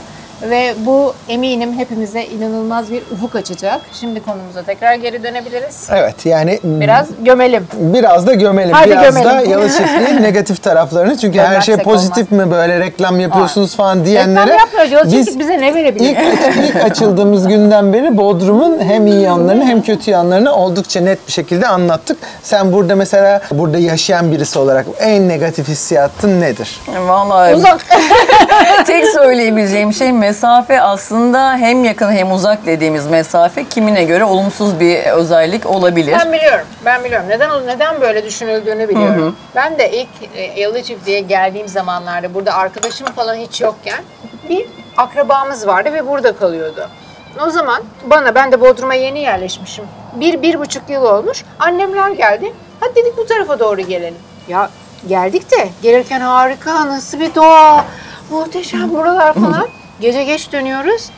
Ve bu eminim hepimize inanılmaz bir ufuk açacak. Şimdi konumuza tekrar geri dönebiliriz. Evet yani Biraz gömelim. biraz da gömelim. Hadi biraz gömelim. da Yalı Çiftliği'nin negatif taraflarını. Çünkü her şey Gömersek pozitif mi, böyle reklam yapıyorsunuz falan diyenlere. Reklam yapmıyoruz. Yalı biz Çiftlik bize ne verebilir? ilk açıldığımız günden beri Bodrum'un hem iyi yanlarını hem kötü yanlarını oldukça net bir şekilde anlattık. Sen burada mesela burada yaşayan birisi olarak en negatif hissiyatın nedir? Vallahi Uzak. tek söyleyebileceğim şey mesafe aslında hem yakın hem uzak dediğimiz mesafe kimine göre olumsuz bir özellik olabilir. Ben biliyorum. Neden böyle düşünüldüğünü biliyorum. Ben de ilk Yalı Çiftliğe geldiğim zamanlarda burada arkadaşım falan hiç yokken bir akrabamız vardı ve burada kalıyordu. O zaman ben de Bodrum'a yeni yerleşmişim. 1,5 yıl olmuş. Annemler geldi. Hadi dedik bu tarafa doğru gelelim. Ya geldik de gelirken harika, nasıl bir doğa, muhteşem buralar falan. Gece geç dönüyoruz.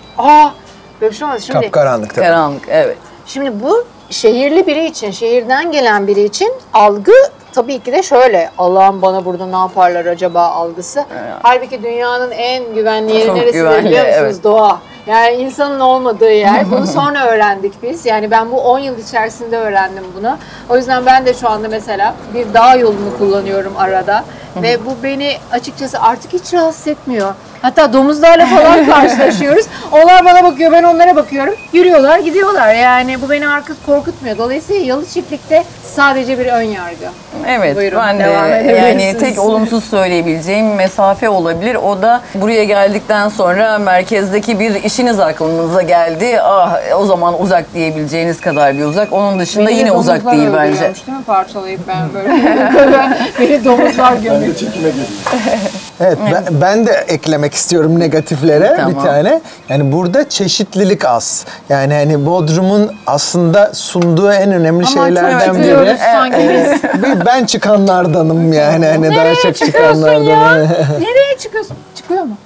Böyle bir şey olmaz. Şimdi Kapkaranlık tabii. Karanlık, evet. Şimdi bu şehirli biri için, şehirden gelen biri için algı tabii ki de şöyle. Allah'ım bana burada ne yaparlar acaba algısı. Halbuki dünyanın en güvenli yeri Çok neresi güvenli, biliyor musunuz? evet. Doğa. Yani insanın olmadığı yer. Bunu sonra öğrendik biz. Yani ben bu 10 yıl içerisinde öğrendim bunu. O yüzden ben de şu anda mesela bir dağ yolunu kullanıyorum arada. Ve bu beni açıkçası artık hiç rahatsız etmiyor. Hatta domuzlarla falan karşılaşıyoruz. Onlar bana bakıyor, ben onlara bakıyorum. Yürüyorlar, gidiyorlar. Yani bu beni artık korkutmuyor. Dolayısıyla Yalı Çiftlik'te sadece bir ön yargı. Evet, Buyurun, ben de devam yani edebilirsiniz. tek olumsuz söyleyebileceğim mesafe olabilir. O da buraya geldikten sonra merkezdeki bir işiniz aklınıza geldi. O zaman uzak diyebileceğiniz kadar bir uzak. Onun dışında Beni yine de uzak domuzlar değil bence. öldürüyormuş değil mi? Parçalayıp ben böyle. Beni domuzlar gömüyor. Ben de çekime geliyorum. Evet, ben de eklemek istiyorum negatiflere bir Tamam. tane. Yani burada çeşitlilik az. Yani hani Bodrum'un aslında sunduğu en önemli şeylerden biri. çıkıyoruz sanki biz. Ben çıkanlardanım yani. Hani daha Nereye çok çıkıyorsun çıkanlardanım. ya? Nereye çıkıyorsun? Çıkıyor mu?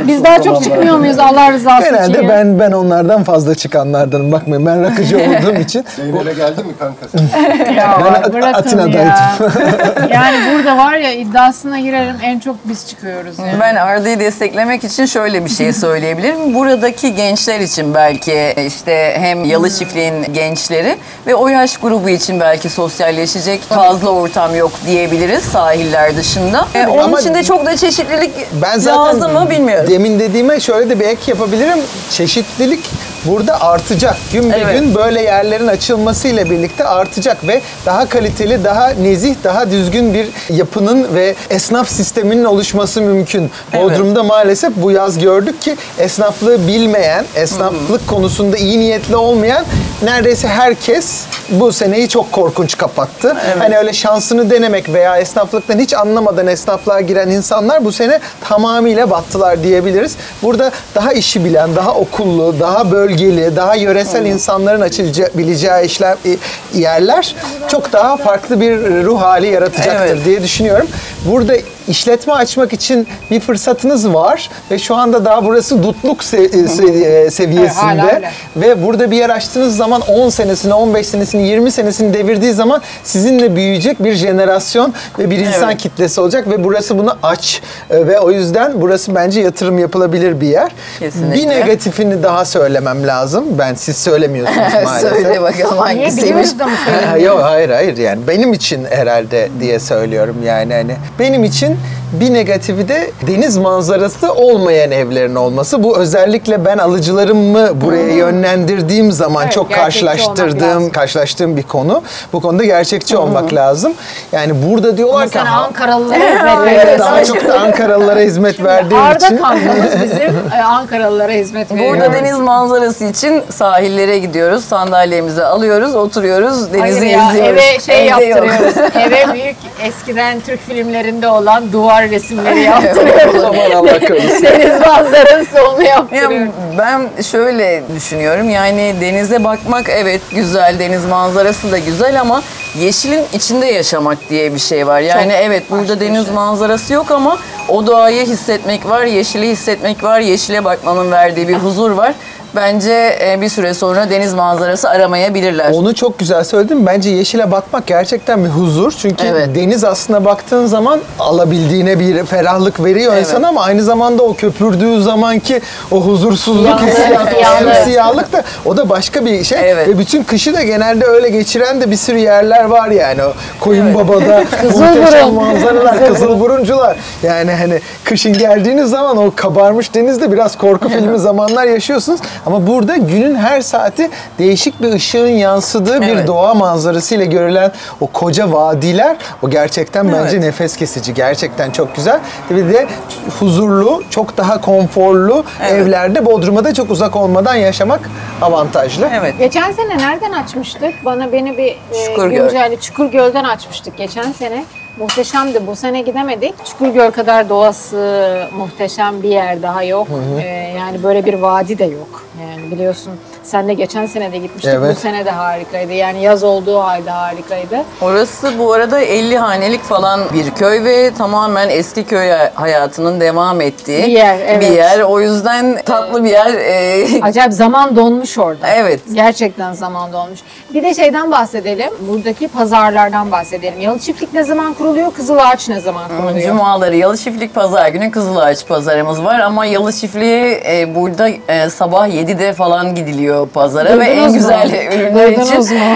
Biz daha çok çıkmıyor muyuz Allah rızası için? Genelde ya? ben onlardan fazla çıkanlardanım. Bakmayın ben rakıcı olduğum için. Zeynep'e geldi mi kanka sen? Ya Ben bırakın Atina'daydım. ya. Yani burada var ya iddiasına girerim en çok biz çıkıyoruz. Yani. Ben Arda'yı desteklemek için şöyle bir şey söyleyebilirim. Buradaki gençler için belki işte hem Yalı Çiftliği'nin gençleri ve o yaş grubu için belki sosyalleşecek fazla ortam yok diyebiliriz sahiller dışında. Onun ama için de çok da çeşitlilik Ben zaten lazım mı bilmiyorum. demin dediğime şöyle de bir ek yapabilirim. Çeşitlilik burada artacak. Gün be Evet. gün böyle yerlerin açılmasıyla birlikte artacak ve daha kaliteli, daha nezih, daha düzgün bir yapının ve esnaf sisteminin oluşması mümkün. Bodrum'da maalesef bu yaz gördük ki esnaflığı bilmeyen, esnaflık konusunda iyi niyetli olmayan neredeyse herkes bu seneyi çok korkunç kapattı. Hani öyle şansını denemek veya esnaflıktan hiç anlamadan esnaflığa giren insanlar bu sene tamamıyla battılar diyebiliriz. Burada daha işi bilen, daha okullu, daha bölgeli, daha yöresel insanların açılabileceği yerler çok daha farklı bir ruh hali yaratacaktır Evet. diye düşünüyorum. Burada işletme açmak için bir fırsatınız var ve şu anda daha burası dutluk seviyesinde hala öyle. ve burada bir yer açtığınız zaman 10 senesini, 15 senesini, 20 senesini devirdiği zaman sizinle büyüyecek bir jenerasyon ve bir insan kitlesi olacak ve burası bunu aç ve o yüzden burası bence yatırım yapılabilir bir yer. Kesinlikle. Bir negatifini daha söylemem lazım. Siz söylemiyorsunuz maalesef. Söyle bakalım hangisiymiş. Biliyoruz da mı söylemiyoruz? Yok hayır yani benim için herhalde diye söylüyorum yani hani benim için bir negatifi de deniz manzarası olmayan evlerin olması. Bu özellikle ben alıcılarımı buraya yönlendirdiğim zaman Evet, çok gerçekçi olmak lazım. karşılaştığım bir konu. Bu konuda gerçekçi olmak lazım. Yani burada diyorlar ki Sen Ankaralılara evet, hizmet veriyorsun. daha çok da Ankaralılara hizmet verdiğim Arda için. kampımız bizim Ankaralılara hizmet veriyor. Burada deniz manzarası için sahillere gidiyoruz. Sandalyemizi alıyoruz, oturuyoruz, denizi Hayır ya, izliyoruz. eve Evde yok. yaptırıyoruz. Eve büyük eskiden Türk filmlerinde olan duvar resimleri yaptırıyoruz. Aman Allah korusun. Deniz manzarası onu Ya yaptırıyoruz. ben şöyle düşünüyorum, yani denize bakmak evet güzel, deniz manzarası da güzel ama yeşilin içinde yaşamak diye bir şey var. Yani evet burada deniz manzarası yok ama o doğayı hissetmek var, yeşili hissetmek var, yeşile bakmanın verdiği bir huzur var. Bence bir süre sonra deniz manzarası aramayabilirler. Onu çok güzel söyledin. Bence yeşile bakmak gerçekten bir huzur. Çünkü Evet. deniz aslında baktığın zaman alabildiğine bir ferahlık veriyor Evet. insana ama aynı zamanda o köpürdüğü zamanki o huzursuzluk, Yalnız, hissiyatı, yalnız. siyahlık da o da başka bir şey. Evet. Ve bütün kışı da genelde öyle geçiren de bir sürü yerler var yani. O Koyunbaba'da muhteşem manzaralar, Kızılburuncular. Yani hani kışın geldiğiniz zaman o kabarmış denizde biraz korku filmi zamanlar yaşıyorsunuz. Ama burada günün her saati değişik bir ışığın yansıdığı bir Evet. doğa manzarasıyla görülen o koca vadiler o gerçekten bence Evet. nefes kesici. Gerçekten çok güzel. Bir de huzurlu, çok daha konforlu evlerde Bodrum'a da çok uzak olmadan yaşamak avantajlı. Evet. Geçen sene nereden açmıştık? Beni bir Çukurgöl. Çukurgöl'den açmıştık geçen sene. Muhteşemdi. Bu sene gidemedik. Çukurgöl kadar doğası muhteşem bir yer daha yok. Yani böyle bir vadi de yok. Yani biliyorsun sen de geçen sene de gitmiştik. Evet. Bu sene de harikaydı. Yani yaz olduğu halde harikaydı. Orası bu arada 50 hanelik falan bir köy ve tamamen eski köy hayatının devam ettiği Bir yer, evet. bir yer. O yüzden tatlı bir yer. Acayip zaman donmuş orada. Evet. Gerçekten zaman donmuş. Bir de şeyden bahsedelim. Buradaki pazarlardan bahsedelim. Yalı Çiftlik ne zaman kuruluyor? Kızılağaç ne zaman kuruluyor? Cumaları Yalı Çiftlik pazar günü Kızılağaç pazarımız var ama Yalı Çiftliği burada sabah 7'de falan gidiliyor pazara ve en Duydunuz mu? güzel ürünler Duydunuz için mu?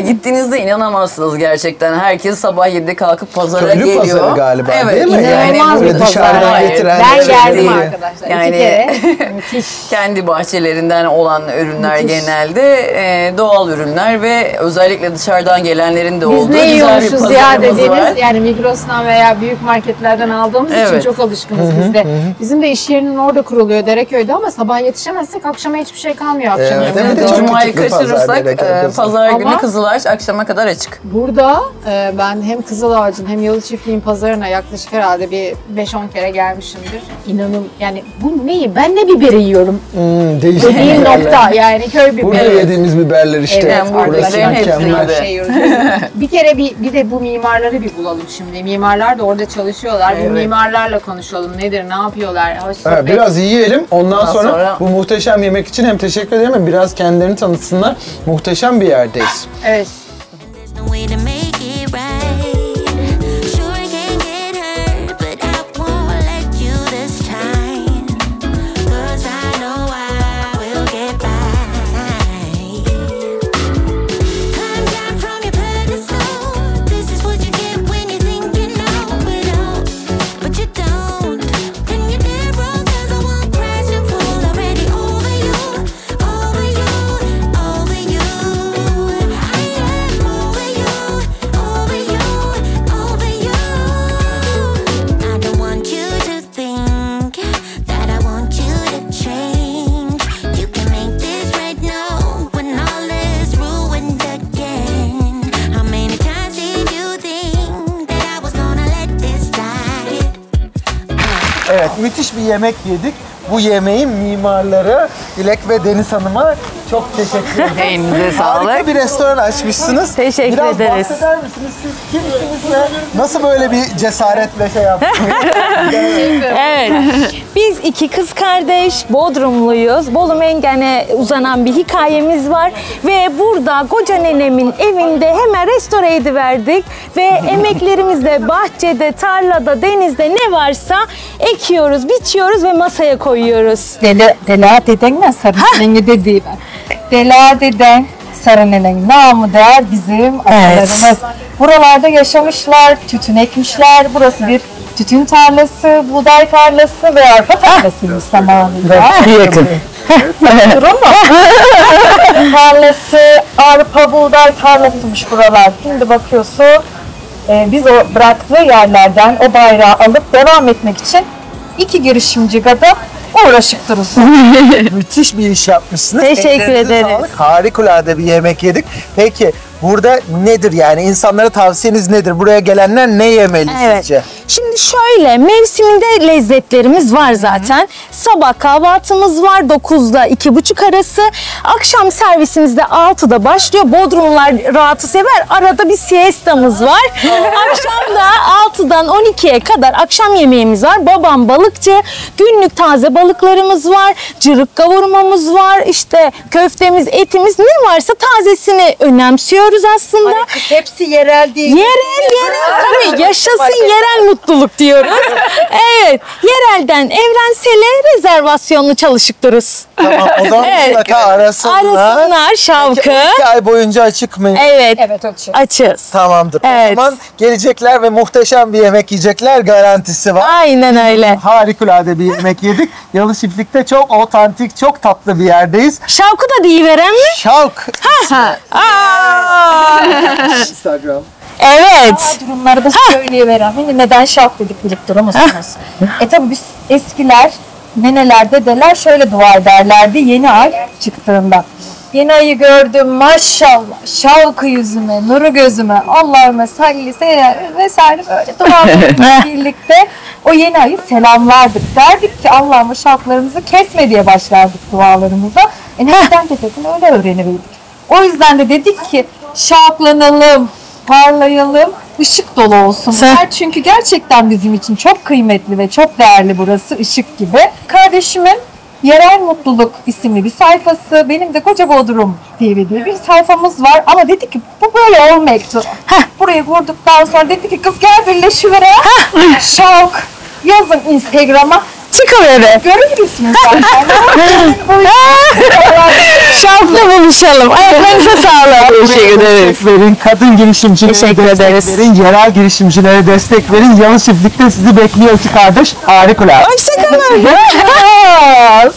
gittiğinizde inanamazsınız gerçekten. Herkes sabah 7'de kalkıp pazara Köylü geliyor. pazarı galiba, Evet. değil mi? İnanılmaz Böyle bir pazar. dışarıdan Hayır. getiren Ben şey geldim değil. arkadaşlar. Yani- İki kere. Müthiş. Kendi bahçelerinden olan ürünler Müthiş. genelde doğal ürünler ve özellikle dışarıdan gelenlerin de Biz olduğu ne güzel bir yiyormuşuz ya pazarımız dediğimiz var. yani Migros'tan veya büyük marketlerden aldığımız için Evet. çok alışkınız biz de. Bizim de iş yerinin orada kuruluyor Dereköy'de ama sabah yetişemezsek akşama hiçbir şey kalmıyor akşam Evet, yemeğine evet, doğru. çok Cuma'yı küçük bir pazar kaçırırsak Dereköy'de. pazar günü Ama- Kızılağaç akşama kadar açık. Burada ben hem Kızılağaç'ın hem Yalı Çiftliğin pazarına yaklaşık herhalde bir 5-10 kere gelmişimdir. İnanın yani bu neyi? Ben ne biberi yiyorum Değişik dediğim biberler. nokta yani köy biberi. Burada yediğimiz biberler işte. Evet, Yani Burası buradakilerin mükemmel. hepsinde. Şey yiyoruz. Bir kere bir de bu mimarları bir bulalım şimdi. Mimarlar da orada çalışıyorlar. Bu Evet. mimarlarla konuşalım. Nedir, ne yapıyorlar? Hoş Evet, sohbet. biraz yiyelim. Ondan sonra, sonra- bu muhteşem yemek için hem teşekkür ederim hem biraz kendilerini tanıtsınlar. Muhteşem bir yerdeyiz. Evet. There's no way to make it right. Sure I can get hurt, but I won't let you this time. 'Cause I know I will get by. Climb down from your pedestal. This is what you get when you think you know it all, but you don't. And you're dead wrong 'cause I won't crash and fall already over you, over you, over you. I am over you, over you, over you. I don't want you to think that I want you to change. You can make this right now when all is ruined again. How many times did you think that I was gonna let this slide? Evet, müthiş bir yemek yedik. bu yemeğin mimarları Dilek ve Deniz Hanım'a çok teşekkür ederim. Elinize sağlık. Harika bir restoran açmışsınız. Teşekkür Biraz ederiz. bahseder misiniz? Siz kimsiniz ve nasıl böyle bir cesaretle şey yaptınız? Evet. Biz iki kız kardeş, Bodrumluyuz. Bolu Mengen'e uzanan bir hikayemiz var. Ve burada koca nenemin evinde hemen restore ediverdik. Ve emeklerimizle bahçede, tarlada, denizde ne varsa ekiyoruz, biçiyoruz ve masaya koyuyoruz. Dela dedenle sarı nenenin dediği var. Dela deden sarı nenenin namı değer bizim atalarımız. Buralarda yaşamışlar, tütün ekmişler. Burası bir tütün tarlası, buğday tarlası ve arpa tarlasıymış zamanında. Yakın. Tarlası, arpa, buğday tarlasıymış buralar. Şimdi bakıyorsun biz o bıraktığı yerlerden o bayrağı alıp devam etmek için iki girişimci kadar uğraşıp dururuz. Müthiş bir iş yapmışsınız. Teşekkür Ellerinize ederiz. sağlık. Harikulade bir yemek yedik. Peki burada nedir yani? İnsanlara tavsiyeniz nedir? Buraya gelenler ne yemeli sizce? Şimdi şöyle, mevsiminde lezzetlerimiz var zaten. Sabah kahvaltımız var 9'da 2.30 arası. Akşam servisimizde 6'da başlıyor. Bodrumlular rahatı sever. Arada bir siestamız var. Akşam da 6'dan 12'ye kadar akşam yemeğimiz var. Babam balıkçı. Günlük taze balıklarımız var. Cırık kavurmamız var. İşte köftemiz, etimiz ne varsa tazesini önemsiyoruz aslında. Hepsi yerel değil. Yerel tabii yaşasın yerel mutluluk diyoruz. Evet, yerelden evrensele rezervasyonlu çalışıktırız. Tamam, o zaman Evet. mutlaka arasınlar. Arasınlar Peki, şavkı. 12 ay boyunca açık mı? Evet, Evet açık. açız. Tamamdır. Evet. O zaman gelecekler ve muhteşem bir yemek yiyecekler garantisi var. Aynen öyle. Harikulade bir yemek yedik. Yalı Çiftlik'te çok otantik, çok tatlı bir yerdeyiz. Şavkı da deyiveren mi? Şalk. Aa, Instagram. evet. Durumları da söyleyiverem. Hani neden şok dedik bilip durur musunuz? Tabi biz eskiler, neneler, dedeler şöyle dua ederlerdi yeni ay çıktığında. Yeni ayı gördüm maşallah, şavkı yüzüme, nuru gözüme, Allahümme salli vesaire böyle dualarımızla birlikte o yeni ayı selamlardık. Derdik ki Allah'ıma şavklarımızı kesme diye başlardık dualarımıza. Neden dedik öyle öğrenebildik. O yüzden de dedik ki şavklanalım, parlayalım, ışık dolu olsun. Çünkü gerçekten bizim için çok kıymetli ve çok değerli burası ışık gibi. Kardeşimin Yerel Mutluluk isimli bir sayfası, benim de Koca Bodrum diye bir sayfamız var. Ama dedik ki bu böyle olmayacaktı. Burayı vurduktan sonra dedik ki kız gel birleşivere. Şok. Yazın Instagram'a. Çıkıverin. Görürsünüz zaten. Şavkla buluşalım. Ayaklarınıza sağlık. Teşekkür ederiz. Verin, kadın girişimcilere Teşekkür destek ederiz. verin, yerel girişimcilere destek verin. Yalı Çiftlik'te sizi bekliyor iki kardeş. Harikulade. Hoşçakalın. Harika oldu.